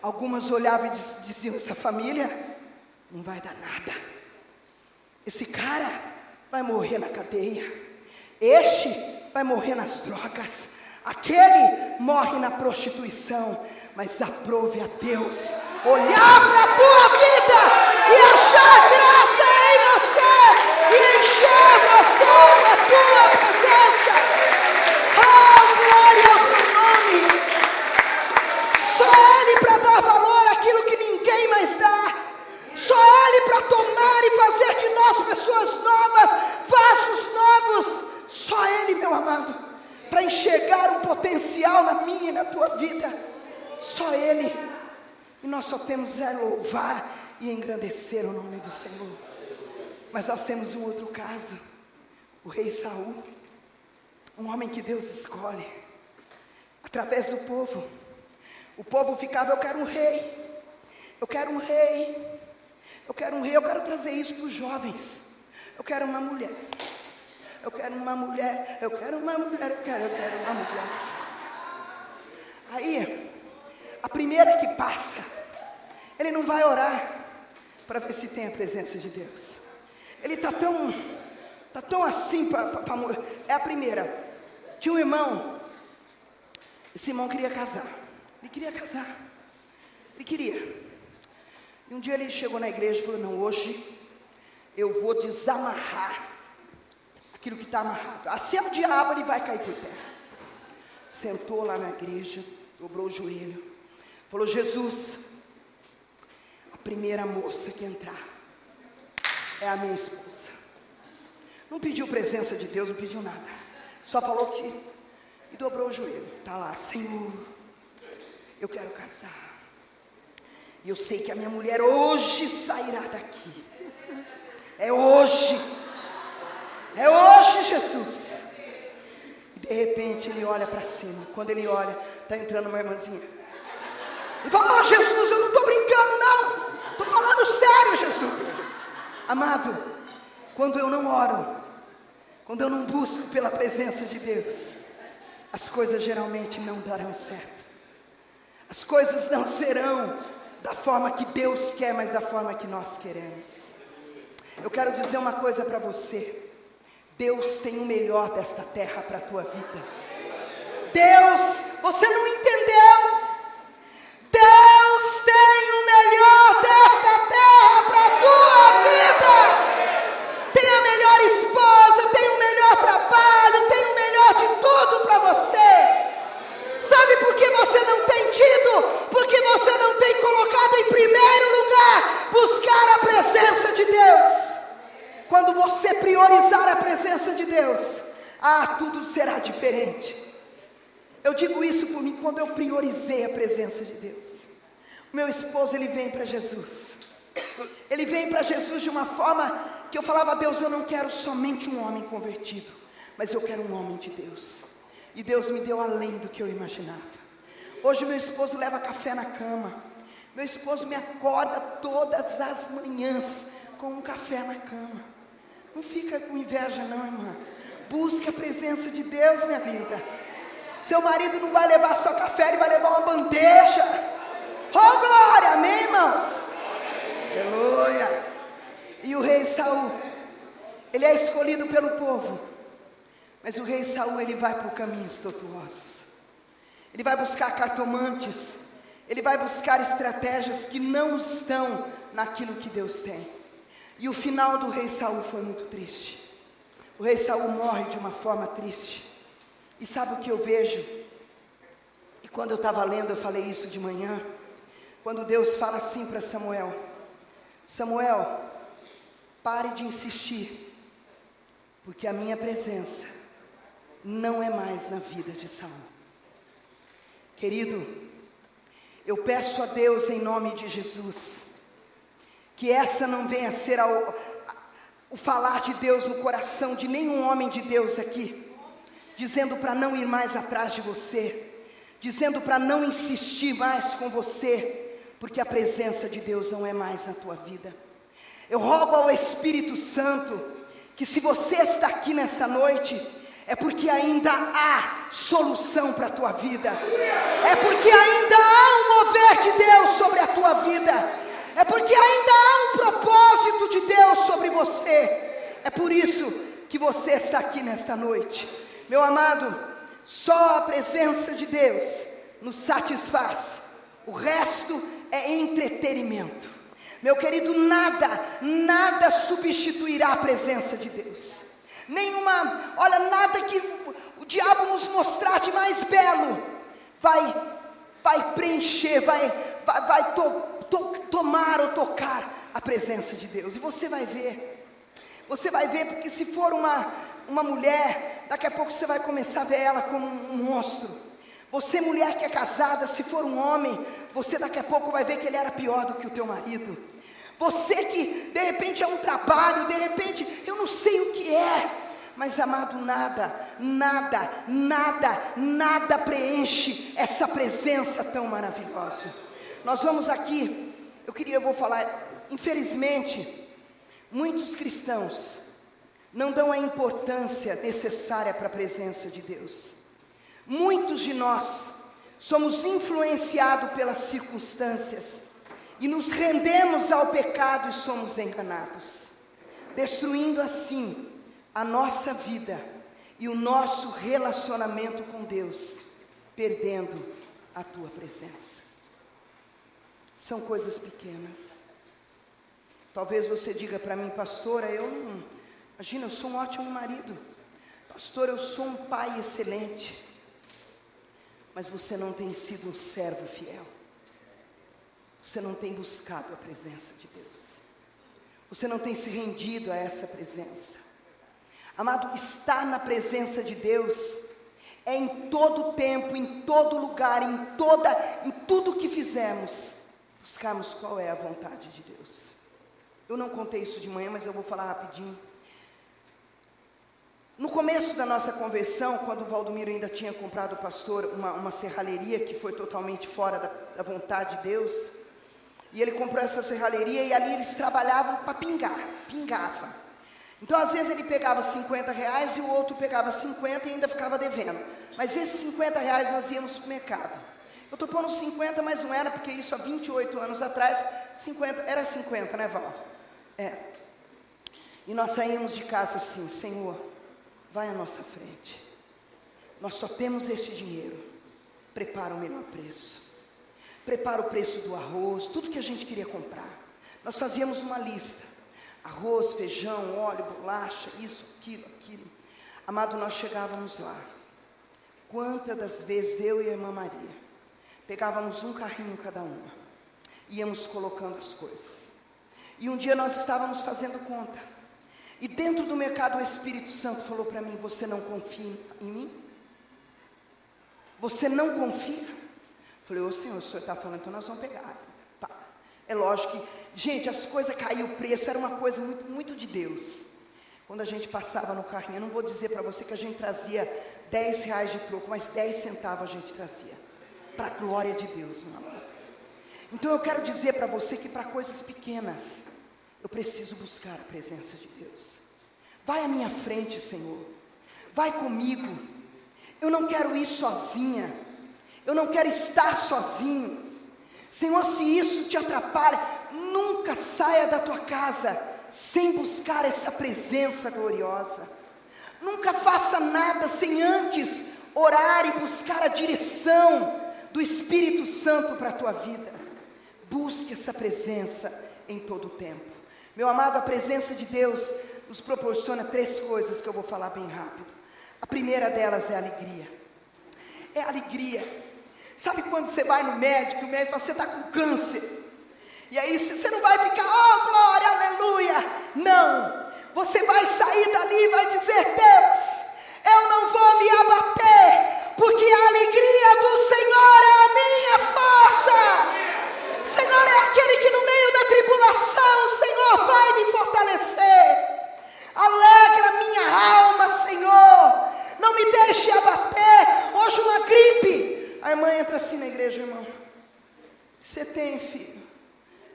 Algumas olhavam e diziam: essa família não vai dar nada, esse cara vai morrer na cadeia, este vai morrer nas drogas, aquele morre na prostituição. Mas aprove a Deus olhar para a tua vida e achar graça em você e encher você com a tua presença. Oh, glória ao teu nome. Só Ele para dar valor àquilo que ninguém mais dá. Só Ele para tomar e fazer de nós pessoas novas, vasos novos. Só Ele, meu amado, para enxergar um potencial na minha e na tua vida. Só Ele. E nós só temos a louvar e engrandecer o nome do Senhor. Mas nós temos um outro caso. O rei Saul, um homem que Deus escolhe através do povo. O povo ficava: eu quero um rei, eu quero um rei, eu quero um rei. Eu quero trazer isso para os jovens. Eu quero uma mulher, eu quero uma mulher, eu quero uma mulher, eu quero uma mulher. Aí, a primeira que passa, ele não vai orar para ver se tem a presença de Deus. Ele está tão assim para morrer. É a primeira. Tinha um irmão, esse irmão queria casar. Ele queria casar. Ele queria. E um dia ele chegou na igreja e falou: não, hoje eu vou desamarrar aquilo que está amarrado. Se é o diabo, ele vai cair por terra. Sentou lá na igreja, dobrou o joelho, falou: Jesus, a primeira moça que entrar é a minha esposa. Não pediu presença de Deus, não pediu nada. Só falou que, e dobrou o joelho. Está lá: Senhor, eu quero casar. E eu sei que a minha mulher hoje sairá daqui. É hoje, Jesus. E de repente ele olha para cima. Quando ele olha, está entrando uma irmãzinha. Ele fala: oh, Jesus, eu não estou brincando não. Estou falando sério, Jesus. Amado, quando eu não oro, quando eu não busco pela presença de Deus, as coisas geralmente não darão certo. As coisas não serão da forma que Deus quer, mas da forma que nós queremos. Eu quero dizer uma coisa para você. Deus tem o melhor desta terra para a tua vida. Deus, você não entendeu? Deus tem o melhor desta terra para a tua vida. Tem a melhor esposa, tem o melhor trabalho, tem o melhor de tudo para você. Sabe por que você não tem tido? Porque você não tem colocado em primeiro lugar buscar a presença de Deus. Quando você priorizar a presença de Deus, tudo será diferente. Eu digo isso por mim, quando eu priorizei a presença de Deus. O meu esposo, ele vem para Jesus. Ele vem para Jesus de uma forma que eu falava: Deus, eu não quero somente um homem convertido, mas eu quero um homem de Deus. E Deus me deu além do que eu imaginava. Hoje meu esposo leva café na cama. Meu esposo me acorda todas as manhãs com um café na cama. Não fica com inveja não, irmã. Busque a presença de Deus, minha linda. Seu marido não vai levar só café, ele vai levar uma bandeja. Oh glória, amém, irmãos? Aleluia. E o rei Saul, ele é escolhido pelo povo, mas o rei Saul, ele vai por caminhos tortuosos. Ele vai buscar cartomantes, ele vai buscar estratégias que não estão naquilo que Deus tem. E o final do rei Saul foi muito triste. O rei Saul morre de uma forma triste. E sabe o que eu vejo? E quando eu estava lendo, eu falei isso de manhã. Quando Deus fala assim para Samuel: Samuel, pare de insistir, porque a minha presença não é mais na vida de Saul. Querido, eu peço a Deus em nome de Jesus, que essa não venha a ser o falar de Deus no coração de nenhum homem de Deus aqui, dizendo para não ir mais atrás de você, dizendo para não insistir mais com você, porque a presença de Deus não é mais na tua vida. Eu rogo ao Espírito Santo, que se você está aqui nesta noite, é porque ainda há solução para a tua vida, é porque ainda há um mover de Deus sobre a tua vida, é porque ainda há um propósito de Deus sobre você. É por isso que você está aqui nesta noite. Meu amado, só a presença de Deus nos satisfaz. O resto é entretenimento. Meu querido, nada substituirá a presença de Deus. Nada que o diabo nos mostrar de mais belo vai preencher, vai tomar ou tocar a presença de Deus. E você vai ver, porque se for uma mulher, daqui a pouco você vai começar a ver ela como um monstro. Você, mulher que é casada, se for um homem, você daqui a pouco vai ver que ele era pior do que o teu marido. Você que de repente é um trabalho, de repente eu não sei o que é, mas amado, nada preenche essa presença tão maravilhosa. Nós vamos aqui, eu vou falar, infelizmente, muitos cristãos não dão a importância necessária para a presença de Deus. Muitos de nós somos influenciados pelas circunstâncias e nos rendemos ao pecado e somos enganados, destruindo assim a nossa vida e o nosso relacionamento com Deus, perdendo a tua presença. São coisas pequenas. Talvez você diga para mim: pastora, imagina, eu sou um ótimo marido, pastor, eu sou um pai excelente, mas você não tem sido um servo fiel. Você não tem buscado a presença de Deus. Você não tem se rendido a essa presença. Amado, estar na presença de Deus é em todo tempo, em todo lugar, em tudo que fizermos, buscarmos qual é a vontade de Deus. Eu não contei isso de manhã, mas eu vou falar rapidinho. No começo da nossa conversão, quando o Valdomiro ainda tinha comprado o pastor uma serralheria que foi totalmente fora da vontade de Deus, e ele comprou essa serralheria e ali eles trabalhavam para pingava. Então às vezes ele pegava 50 reais e o outro pegava 50 e ainda ficava devendo. Mas esses 50 reais nós íamos para o mercado. Eu estou pondo 50, mas não era, porque isso há 28 anos atrás, 50, era 50, né, Valdo? E nós saímos de casa assim: Senhor, vai à nossa frente, nós só temos este dinheiro, prepara o melhor preço, prepara o preço do arroz, tudo que a gente queria comprar. Nós fazíamos uma lista: arroz, feijão, óleo, bolacha, isso, aquilo. Amado, nós chegávamos lá. Quantas das vezes eu e a irmã Maria pegávamos um carrinho cada uma, íamos colocando as coisas. E um dia nós estávamos fazendo conta, e dentro do mercado o Espírito Santo falou para mim: você não confia em mim? Você não confia? Falei: ô Senhor, o Senhor está falando, então nós vamos pegar. Tá. É lógico que, gente, as coisas caíam o preço, era uma coisa muito, muito de Deus. Quando a gente passava no carrinho, eu não vou dizer para você que a gente trazia 10 reais de troco, mas 10 centavos a gente trazia, para a glória de Deus, meu amado. Então eu quero dizer para você que para coisas pequenas, eu preciso buscar a presença de Deus. Vai à minha frente, Senhor, vai comigo. Eu não quero ir sozinha, eu não quero estar sozinho. Senhor, se isso te atrapalha, nunca saia da tua casa sem buscar essa presença gloriosa. Nunca faça nada sem antes orar e buscar a direção do Espírito Santo para a tua vida. Busque essa presença em todo o tempo. Meu amado, a presença de Deus nos proporciona 3 coisas que eu vou falar bem rápido. A primeira delas é a alegria. É a alegria. Sabe quando você vai no médico, o médico fala: você está com câncer. E aí você não vai ficar: oh glória, aleluia. Não, você vai sair dali e vai dizer: Deus, eu não vou me abater, porque a alegria do Senhor é a minha força. O Senhor é aquele que no meio da tribulação, o Senhor vai me fortalecer. Alegra minha alma, Senhor, não me deixe abater. Hoje uma gripe, a irmã entra assim na igreja: irmão, você tem, filho?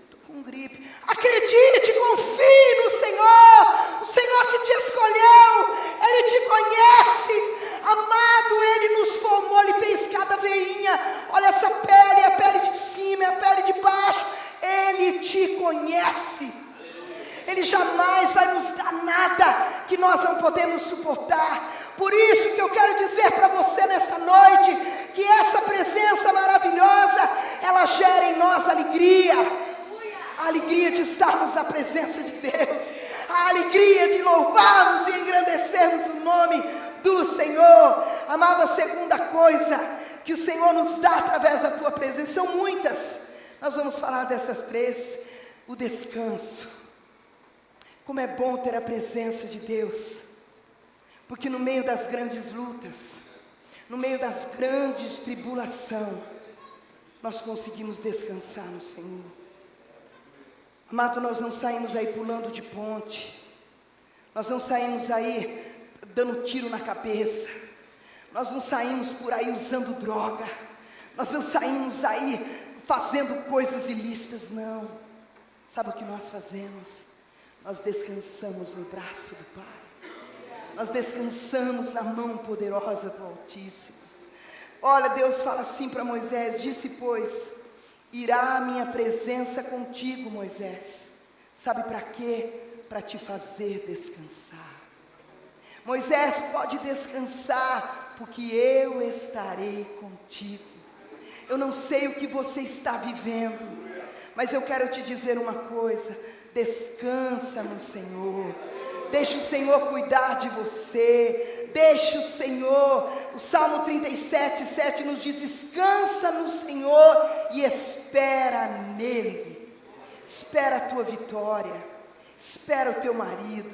Estou com gripe. Acredite, confie no Senhor. O Senhor que te escolheu, Ele te conhece. Amado, Ele nos formou, Ele fez cada veinha. Olha essa pele, a pele de cima, a pele de baixo. Ele te conhece. Ele jamais vai nos dar nada que nós não podemos suportar. Por isso que eu quero dizer para você nesta noite, que essa presença maravilhosa, ela gera em nós alegria. A alegria de estarmos na presença de Deus, a alegria de louvarmos e engrandecermos o nome do Senhor. Amado, a segunda coisa que o Senhor nos dá através da tua presença, são muitas, nós vamos falar dessas 3. O descanso. Como é bom ter a presença de Deus, porque no meio das grandes lutas, no meio das grandes tribulações, nós conseguimos descansar no Senhor. Amado, nós não saímos aí pulando de ponte, nós não saímos aí dando tiro na cabeça, nós não saímos por aí usando droga, nós não saímos aí fazendo coisas ilícitas, não. Sabe o que nós fazemos? Nós descansamos no braço do Pai, nós descansamos na mão poderosa do Altíssimo. Olha, Deus fala assim para Moisés: disse, pois, irá a minha presença contigo, Moisés. Sabe para quê? Para te fazer descansar. Moisés, pode descansar, porque eu estarei contigo. Eu não sei o que você está vivendo, mas eu quero te dizer uma coisa: descansa no Senhor. Deixa o Senhor cuidar de você. Deixa o Senhor. O Salmo 37:7 nos diz: descansa no Senhor e espera nele. Espera a tua vitória, espera o teu marido,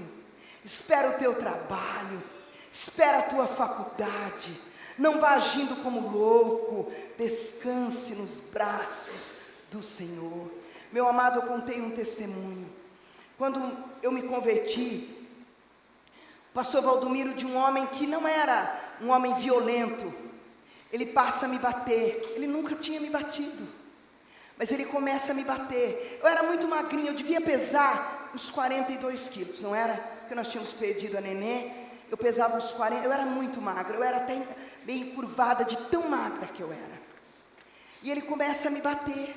espera o teu trabalho, espera a tua faculdade. Não vá agindo como louco. Descanse nos braços do Senhor. Meu amado, eu contei um testemunho. Quando eu me converti, Pastor Valdomiro, de um homem que não era um homem violento, ele passa a me bater. Ele nunca tinha me batido, mas ele começa a me bater. Eu era muito magrinho, eu devia pesar uns 42 quilos, não era? Porque nós tínhamos perdido a nenê, eu pesava uns 40, eu era muito magra, eu era até bem encurvada de tão magra que eu era. E ele começa a me bater.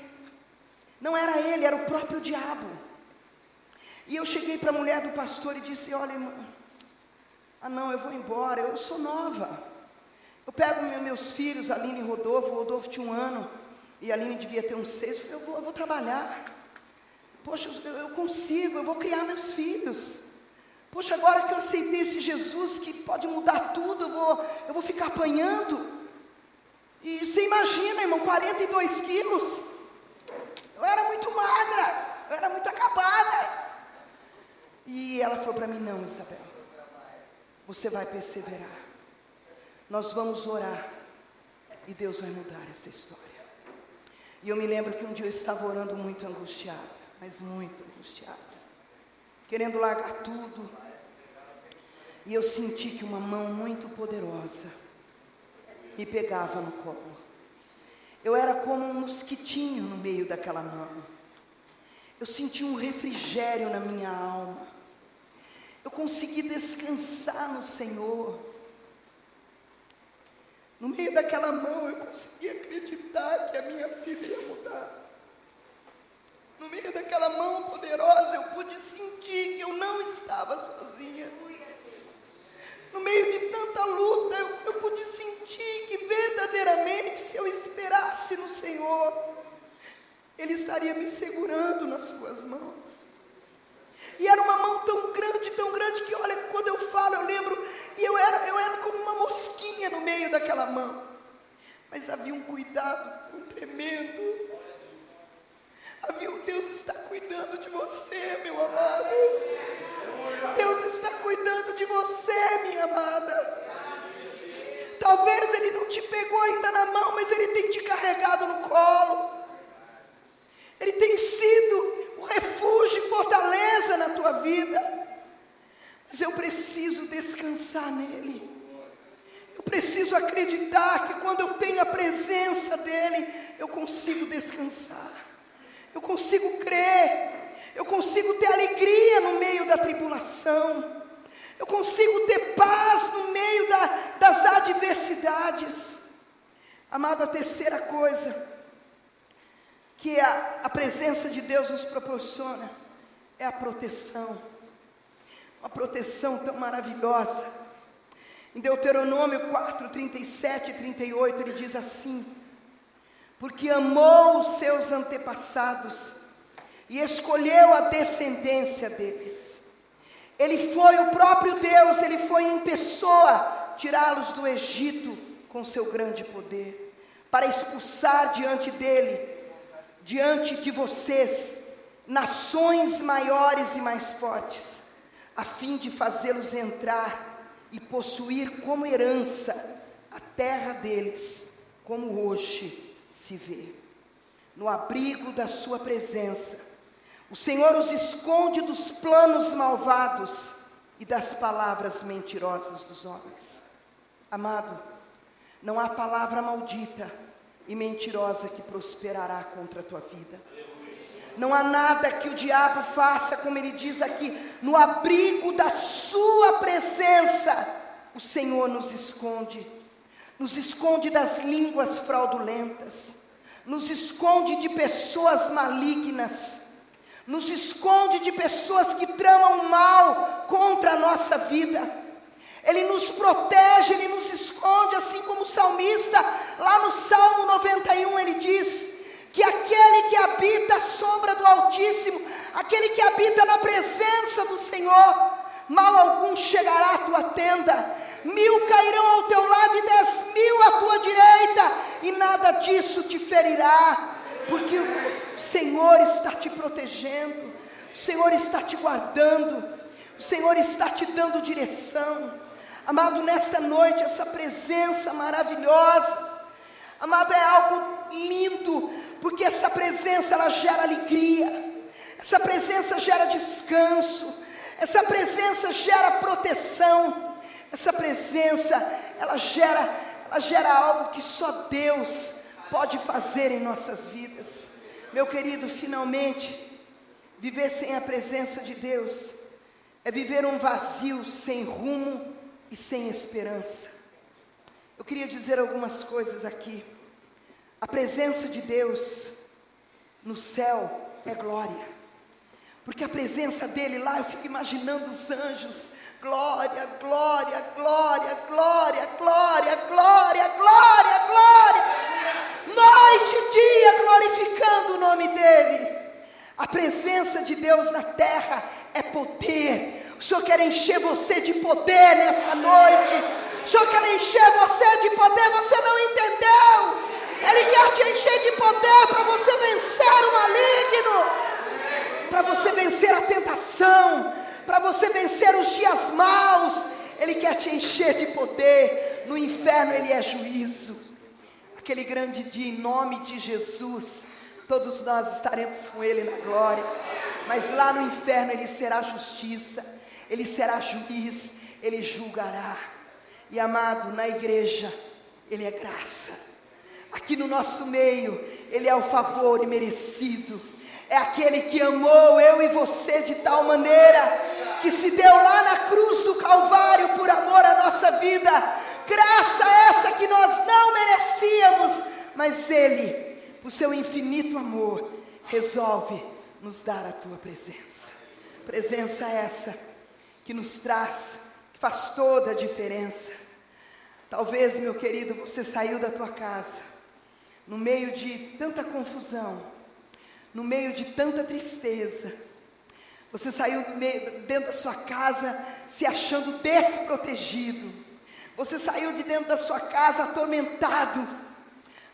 Não era ele, era o próprio diabo. E eu cheguei para a mulher do pastor e disse: olha, irmã, não, eu vou embora, eu sou nova. Eu pego meus filhos, Aline e Rodolfo. O Rodolfo tinha 1 ano e a Aline devia ter uns 6. Eu vou trabalhar. Poxa, eu consigo, eu vou criar meus filhos. Poxa, agora que eu aceitei esse Jesus que pode mudar tudo, eu vou ficar apanhando. E você imagina, irmão, 42 quilos. Eu era muito magra, eu era muito acabada. E ela falou para mim: não, Isabel, você vai perseverar. Nós vamos orar e Deus vai mudar essa história. E eu me lembro que um dia eu estava orando muito angustiada, mas muito angustiada, querendo largar tudo. E eu senti que uma mão muito poderosa me pegava no colo. Eu era como um mosquitinho no meio daquela mão. Eu senti um refrigério na minha alma. Eu consegui descansar no Senhor. No meio daquela mão eu consegui acreditar que a minha vida ia mudar. No meio daquela mão poderosa eu pude sentir que eu não estava sozinha. No meio de tanta luta eu pude sentir que verdadeiramente, se eu esperasse no Senhor, Ele estaria me segurando nas suas mãos. E era uma mão tão grande que, olha, quando eu falo, eu lembro, e eu era como uma mosquinha no meio daquela mão. Mas havia um cuidado tão tremendo. Deus está cuidando de você, meu amado. Deus está cuidando de você, minha amada. Talvez Ele não te pegou ainda na mão, mas Ele tem te carregado no colo. Ele tem sido o refúgio e fortaleza na tua vida. Mas eu preciso descansar nele. Eu preciso acreditar que quando eu tenho a presença dele, eu consigo descansar. Eu consigo crer. Eu consigo ter alegria no meio da tribulação. Eu consigo ter paz no meio das adversidades. Amado, a terceira coisa que a presença de Deus nos proporciona é a proteção. Uma proteção tão maravilhosa. Em Deuteronômio 4, 37 e 38, ele diz assim: porque amou os seus antepassados e escolheu a descendência deles. Ele foi o próprio Deus, Ele foi em pessoa tirá-los do Egito com seu grande poder, para expulsar diante de vocês, nações maiores e mais fortes, a fim de fazê-los entrar e possuir como herança a terra deles, como hoje se vê. No abrigo da sua presença, o Senhor os esconde dos planos malvados e das palavras mentirosas dos homens. Amado, não há palavra maldita e mentirosa que prosperará contra a tua vida. Não há nada que o diabo faça, como ele diz aqui, no abrigo da sua presença, o Senhor nos esconde das línguas fraudulentas, nos esconde de pessoas malignas, nos esconde de pessoas que tramam mal contra a nossa vida. Ele nos protege, Ele nos esconde, assim como o salmista, lá no Salmo 91, ele diz que aquele que habita a sombra do Altíssimo, aquele que habita na presença do Senhor, mal algum chegará à tua tenda. 1000 cairão ao teu lado e 10.000 à tua direita, e nada disso te ferirá, porque o Senhor está te protegendo, o Senhor está te guardando, o Senhor está te dando direção. Amado, nesta noite, essa presença maravilhosa, amado, é algo lindo, porque essa presença, ela gera alegria, essa presença gera descanso, Essa presença gera proteção. Essa presença, ela gera algo que só Deus pode fazer em nossas vidas. Meu querido, finalmente, viver sem a presença de Deus é viver um vazio sem rumo e sem esperança. Eu queria dizer algumas coisas aqui. A presença de Deus no céu é glória. Porque a presença dele lá, eu fico imaginando os anjos, glória, glória, glória, glória, glória, glória, glória, glória, noite e dia glorificando o nome dele. A presença de Deus na terra é poder. O Senhor quer encher você de poder nessa noite. O Senhor quer encher você de poder, você não entendeu? Ele quer te encher de poder para você vencer o maligno, para você vencer a tentação, para você vencer os dias maus. Ele quer te encher de poder. No inferno ele é juízo. Aquele grande dia, em nome de Jesus, todos nós estaremos com ele na glória. Mas lá no inferno ele será justiça, ele será juiz, ele julgará. E amado, na igreja ele é graça. Aqui no nosso meio ele é o favor imerecido. É aquele que amou eu e você de tal maneira que se deu lá na cruz do Calvário por amor à nossa vida. Graça essa que nós não merecíamos, mas ele, por seu infinito amor, resolve nos dar a tua presença. Presença essa que nos traz, que faz toda a diferença. Talvez, meu querido, você saiu da tua casa no meio de tanta confusão, no meio de tanta tristeza. Você saiu dentro da sua casa se achando desprotegido. Você saiu de dentro da sua casa atormentado.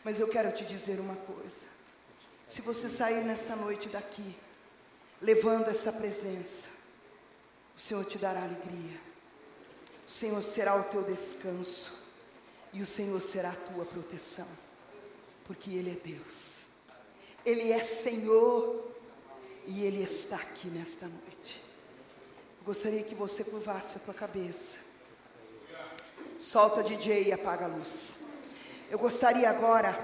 Mas eu quero te dizer uma coisa. Se você sair nesta noite daqui, levando essa presença, o Senhor te dará alegria. O Senhor será o teu descanso. E o Senhor será a tua proteção. Porque Ele é Deus. Ele é Senhor e Ele está aqui nesta noite. Eu gostaria que você curvasse a tua cabeça. Solta o DJ e apaga a luz. Eu gostaria agora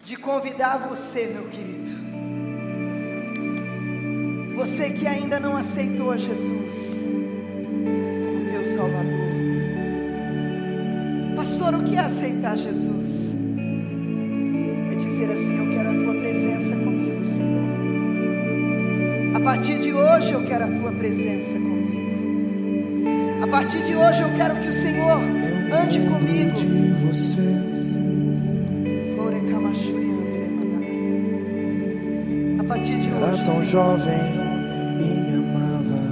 de convidar você, meu querido. Você que ainda não aceitou a Jesus como teu Salvador. Pastor, o que é aceitar Jesus? Dizer assim: eu quero a tua presença comigo, Senhor. A partir de hoje eu quero a tua presença comigo. A partir de hoje eu quero que o Senhor ande comigo. De você. A partir de hoje. Era tão jovem e me amava.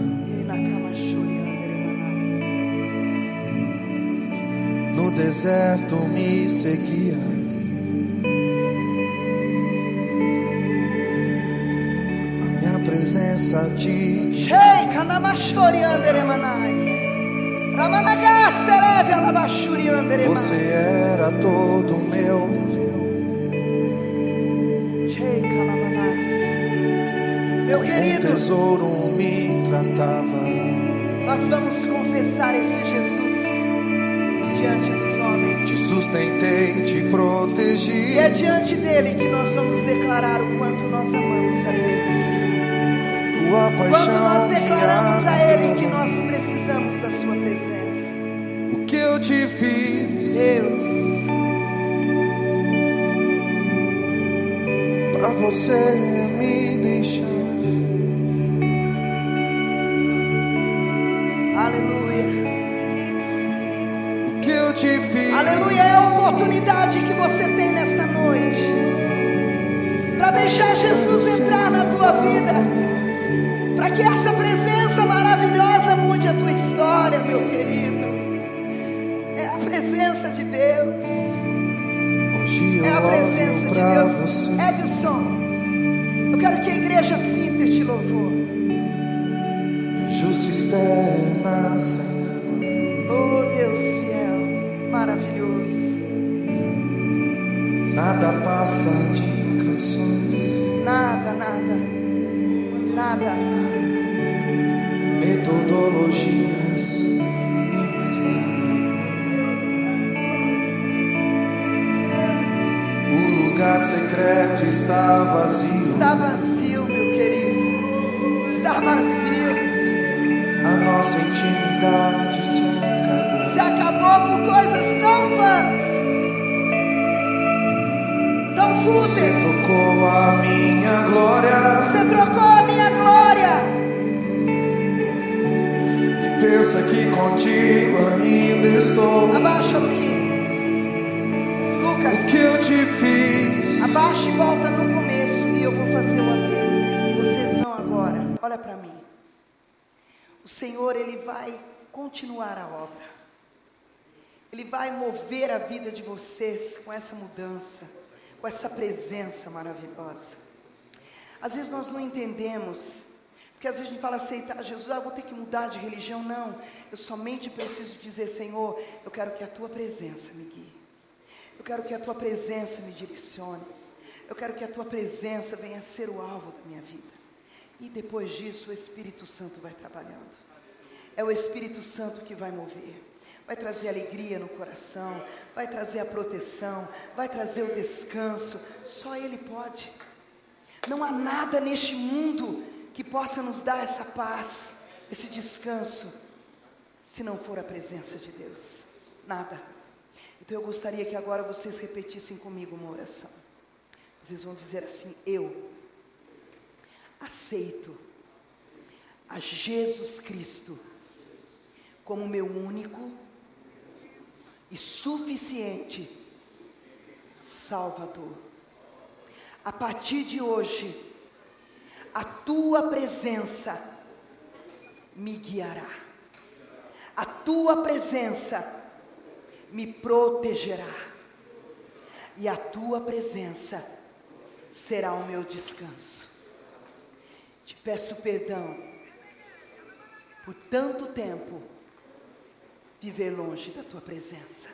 No deserto me seguia. Presença de você era todo meu. Meu querido, um tesouro me tratava. Nós vamos confessar esse Jesus diante dos homens. Te sustentei, te protegi. E é diante dele que nós vamos declarar o quanto nós amamos a Deus. Tua Quando paixão nós declaramos a Ele que me nós precisamos da sua presença. o que eu te fiz, Deus, pra você me deixar. aleluia. O que eu te fiz, Aleluia, é a oportunidade que você tem nesta noite para deixar Jesus entrar na tua vida. Para que essa presença maravilhosa mude a tua história, meu querido. É a presença de Deus. hoje É eu a presença olho de pra Deus. você. Ergue o som. Eu quero que a igreja sinta este louvor. Justiça externa, Senhor. Oh Deus fiel, maravilhoso. Nada passa de canções. Nada, nada, nada. elogias e mais nada. O lugar secreto está vazio. Está vazio, meu querido. Está vazio. A nossa intimidade se acabou. Se acabou por coisas tão vãs, tão Você fúteis. trocou a minha glória. Você trocou a minha glória. E pensa que contigo ainda estou. Abaixa, Luquinha. Lucas, O que eu te fiz? abaixa e volta no começo e eu vou fazer o apelo. Vocês vão agora, olha para mim. O Senhor, Ele vai continuar a obra. Ele vai mover a vida de vocês com essa mudança, com essa presença maravilhosa. Às vezes nós não entendemos, porque às vezes a gente fala aceitar Jesus, eu vou ter que mudar de religião. Não, eu somente preciso dizer: Senhor, eu quero que a Tua presença me guie. Eu quero que a Tua presença me direcione. Eu quero que a Tua presença venha a ser o alvo da minha vida. E depois disso o Espírito Santo vai trabalhando. É o Espírito Santo que vai mover. Vai trazer alegria no coração, vai trazer a proteção, vai trazer o descanso. Só Ele pode. Não há nada neste mundo que possa nos dar essa paz, esse descanso, se não for a presença de Deus. Nada. Então eu gostaria que agora vocês repetissem comigo uma oração. Vocês vão dizer assim: eu aceito a Jesus Cristo como meu único e suficiente Salvador. A partir de hoje, a Tua presença me guiará. A Tua presença me protegerá. E a Tua presença será o meu descanso. Te peço perdão por tanto tempo viver longe da Tua presença.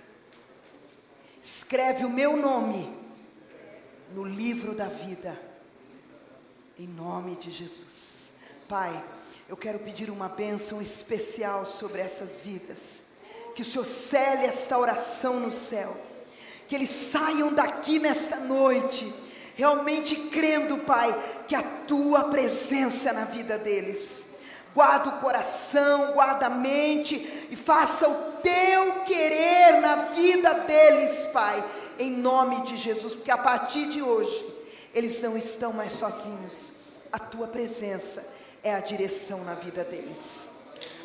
Escreve o meu nome no livro da vida, em nome de Jesus. Pai, eu quero pedir uma bênção especial sobre essas vidas, que o Senhor cele esta oração no céu, que eles saiam daqui nesta noite, realmente crendo, Pai, que a Tua presença é na vida deles. Guarda o coração, guarda a mente e faça o Teu querer na vida deles, Pai, em nome de Jesus, porque a partir de hoje, eles não estão mais sozinhos. A Tua presença é a direção na vida deles.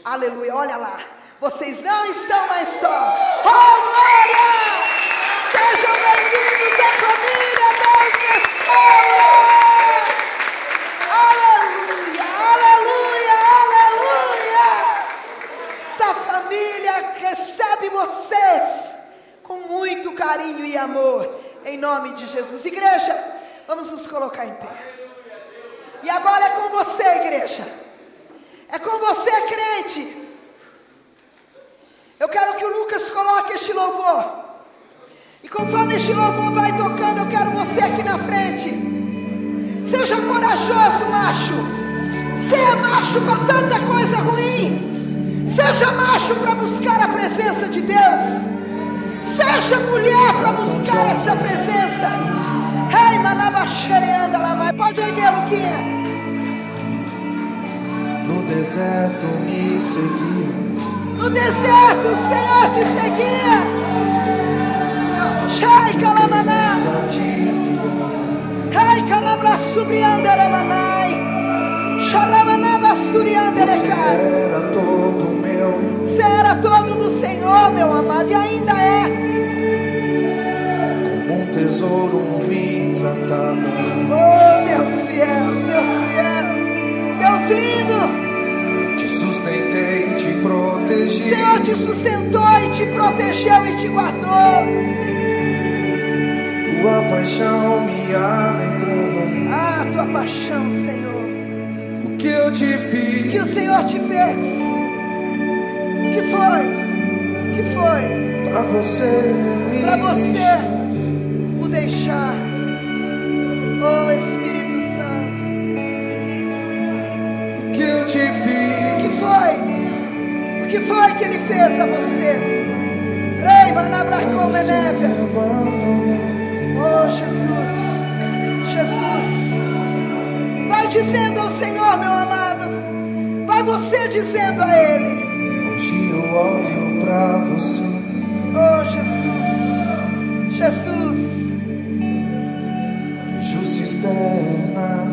Aleluia, olha lá, vocês não estão mais só. Oh, glória! Sejam bem-vindos à família, Deus restaura! Aleluia, aleluia, aleluia! Esta família recebe vocês com muito carinho e amor, em nome de Jesus. Igreja, vamos nos colocar em pé. E agora é com você, igreja. É com você, crente. Eu quero que o Lucas coloque este louvor. E conforme este louvor vai tocando, eu quero você aqui na frente. Seja corajoso, macho. Seja macho para tanta coisa ruim. Seja macho para buscar a presença de Deus. Seja mulher para buscar essa presença. Ei, manabaxereanda lá mais. Pode erguer, Luquinha. No deserto me seguia. No deserto o Senhor te seguia. Shai calamaná. Ei, calabra subrianderemanai. Xaramaná basturianderecai. Você era todo meu. Você era todo do Senhor, meu amado, e ainda é. Como um tesouro me tratava. Oh, Deus fiel, Deus fiel, Deus lindo. Te sustentei e te protegi. O Senhor te sustentou e te protegeu e te guardou. Tua paixão me alegrava. Ah, tua paixão, Senhor. O que eu te fiz? O que o Senhor te fez? O que foi? O que foi? Pra você me Para você deixar. o deixar. Oh, Espírito Santo. O que eu te O que fiz? foi? que foi que Ele fez a você? Rei Manabracom Menévias. Oh Jesus, Jesus. Vai dizendo ao Senhor, meu amado. Vai você dizendo a Ele. Hoje eu olho pra você. Oh Jesus, Jesus. Justiça externa.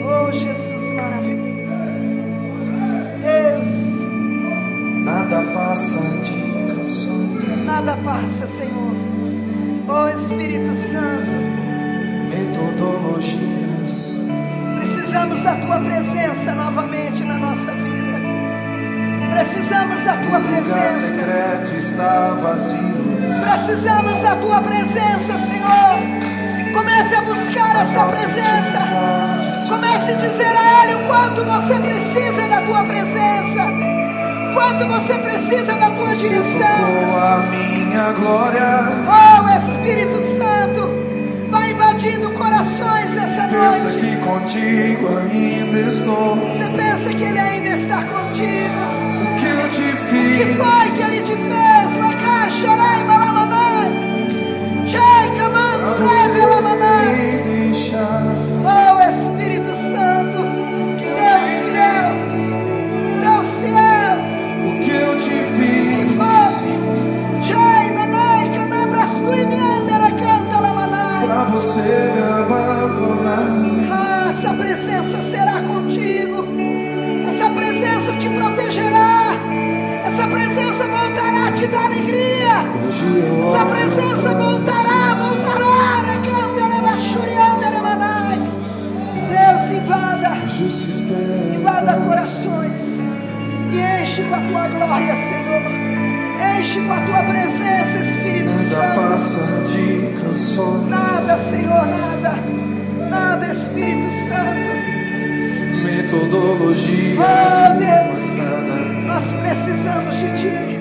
Oh Jesus maravilhoso. Deus. Nada passa de canções. Nada passa, Senhor. Oh Espírito Santo. Metodologias. Precisamos da Tua presença novamente na nossa vida. Precisamos da Tua O lugar presença. secreto está vazio. Precisamos da Tua presença, Senhor. Comece a buscar essa presença. Comece a dizer a Ele o quanto você precisa da Tua presença. Quanto você precisa da Tua Você direção. tocou a minha glória. Oh Espírito Santo, vai invadindo corações essa Pensa noite. que contigo ainda estou. Você pensa que Ele ainda está contigo? O que eu te O que fiz? foi que Ele te fez? Lacaxarai malamanai. Jai Pra camando você revelamanai. me deixar. Oh Espírito Santo, Deus fiel, Deus fiel. O que eu te fiz? Jai manai canabras tu e me andara canta lamanai. Pra você me abandonar. Ah, essa presença será contigo. Essa presença te protegerá. Essa presença voltará a te dar alegria. Hoje eu Essa olho presença pra voltará. Deus, invada. Justiça Invada corações. E enche com a Tua glória, Senhor. Enche com a Tua presença, Espírito nada Santo. passa de canções. Nada, Senhor, nada. Nada, Espírito Santo. Metodologias Oh, e Deus. mais nada. Nós precisamos de Ti.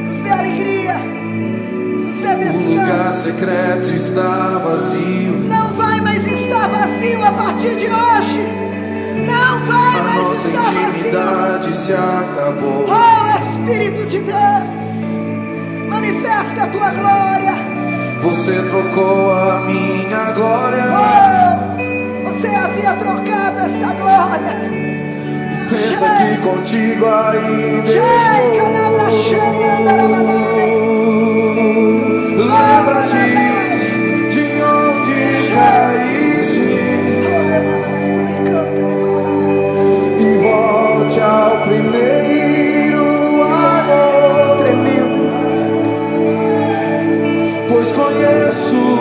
Nos dê alegria. Nos dê O lugar descanso. secreto está vazio. Não vai mais estar vazio a partir de hoje. Não vai A mais nossa estar vazio. intimidade se acabou. Oh Espírito de Deus, manifesta a Tua glória. Você trocou a minha glória. Oh, você havia trocado esta glória. E pensa que contigo ainda estou. Lembra-te de onde caíste e volte ao primeiro amor. Pois conheço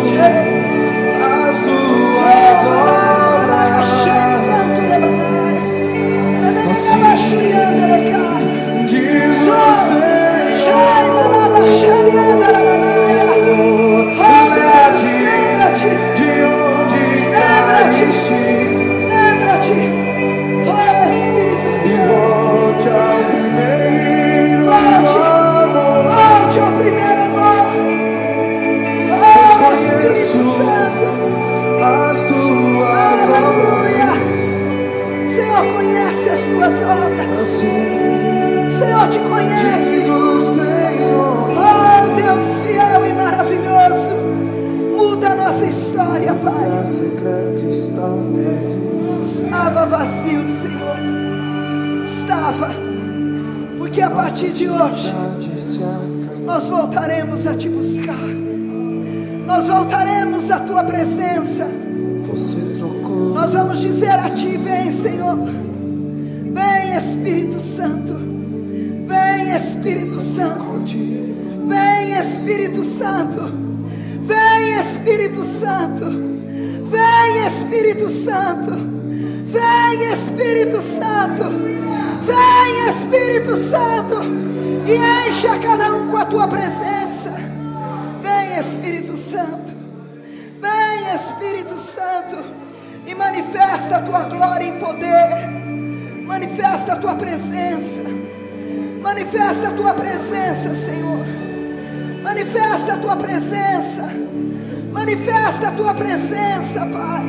as tuas obras. Assim diz o Senhor. Lembra-te de onde caíste Lembra-te, oh Espírito e Santo. volte ao primeiro amor. Volte ao primeiro amor. Pois Oh conheço Espírito Santo. as tuas Aleluia. obras. O Senhor conhece as tuas obras. Assim O Senhor te conhece. diz o Senhor. Oh Deus fiel e maravilhoso. Muda a nossa história, Pai. O secreto está vazio. Estava vazio, Senhor. Estava. Porque a partir de hoje Intimidade se acabou. nós voltaremos a te buscar. Nós voltaremos à Tua presença. Você trocou. Nós vamos dizer a Ti: vem, Senhor. Vem, Espírito Santo. Vem, Espírito Santo. Contigo. Vem, Espírito Santo. Vem, Espírito Santo. Vem, Espírito Santo. Vem, Espírito Santo. Vem, Espírito Santo. E enche a cada um com a Tua presença. Vem, Espírito Santo. Vem, Espírito Santo. E manifesta a Tua glória em poder. Manifesta a Tua presença. Manifesta a Tua presença, Senhor. Manifesta a Tua presença. Manifesta a Tua presença, Pai.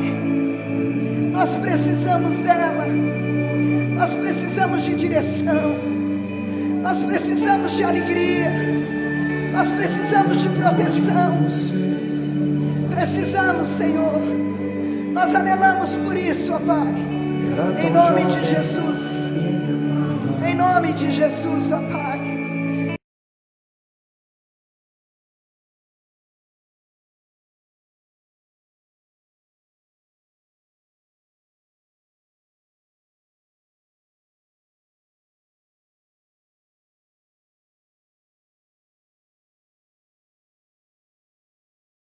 Nós precisamos dela. Nós precisamos de direção. Nós precisamos de alegria. Nós precisamos de proteção. Precisamos, Senhor. Nós anelamos por isso, ó Pai. Em nome de Jesus. Em nome de Jesus, ó Pai.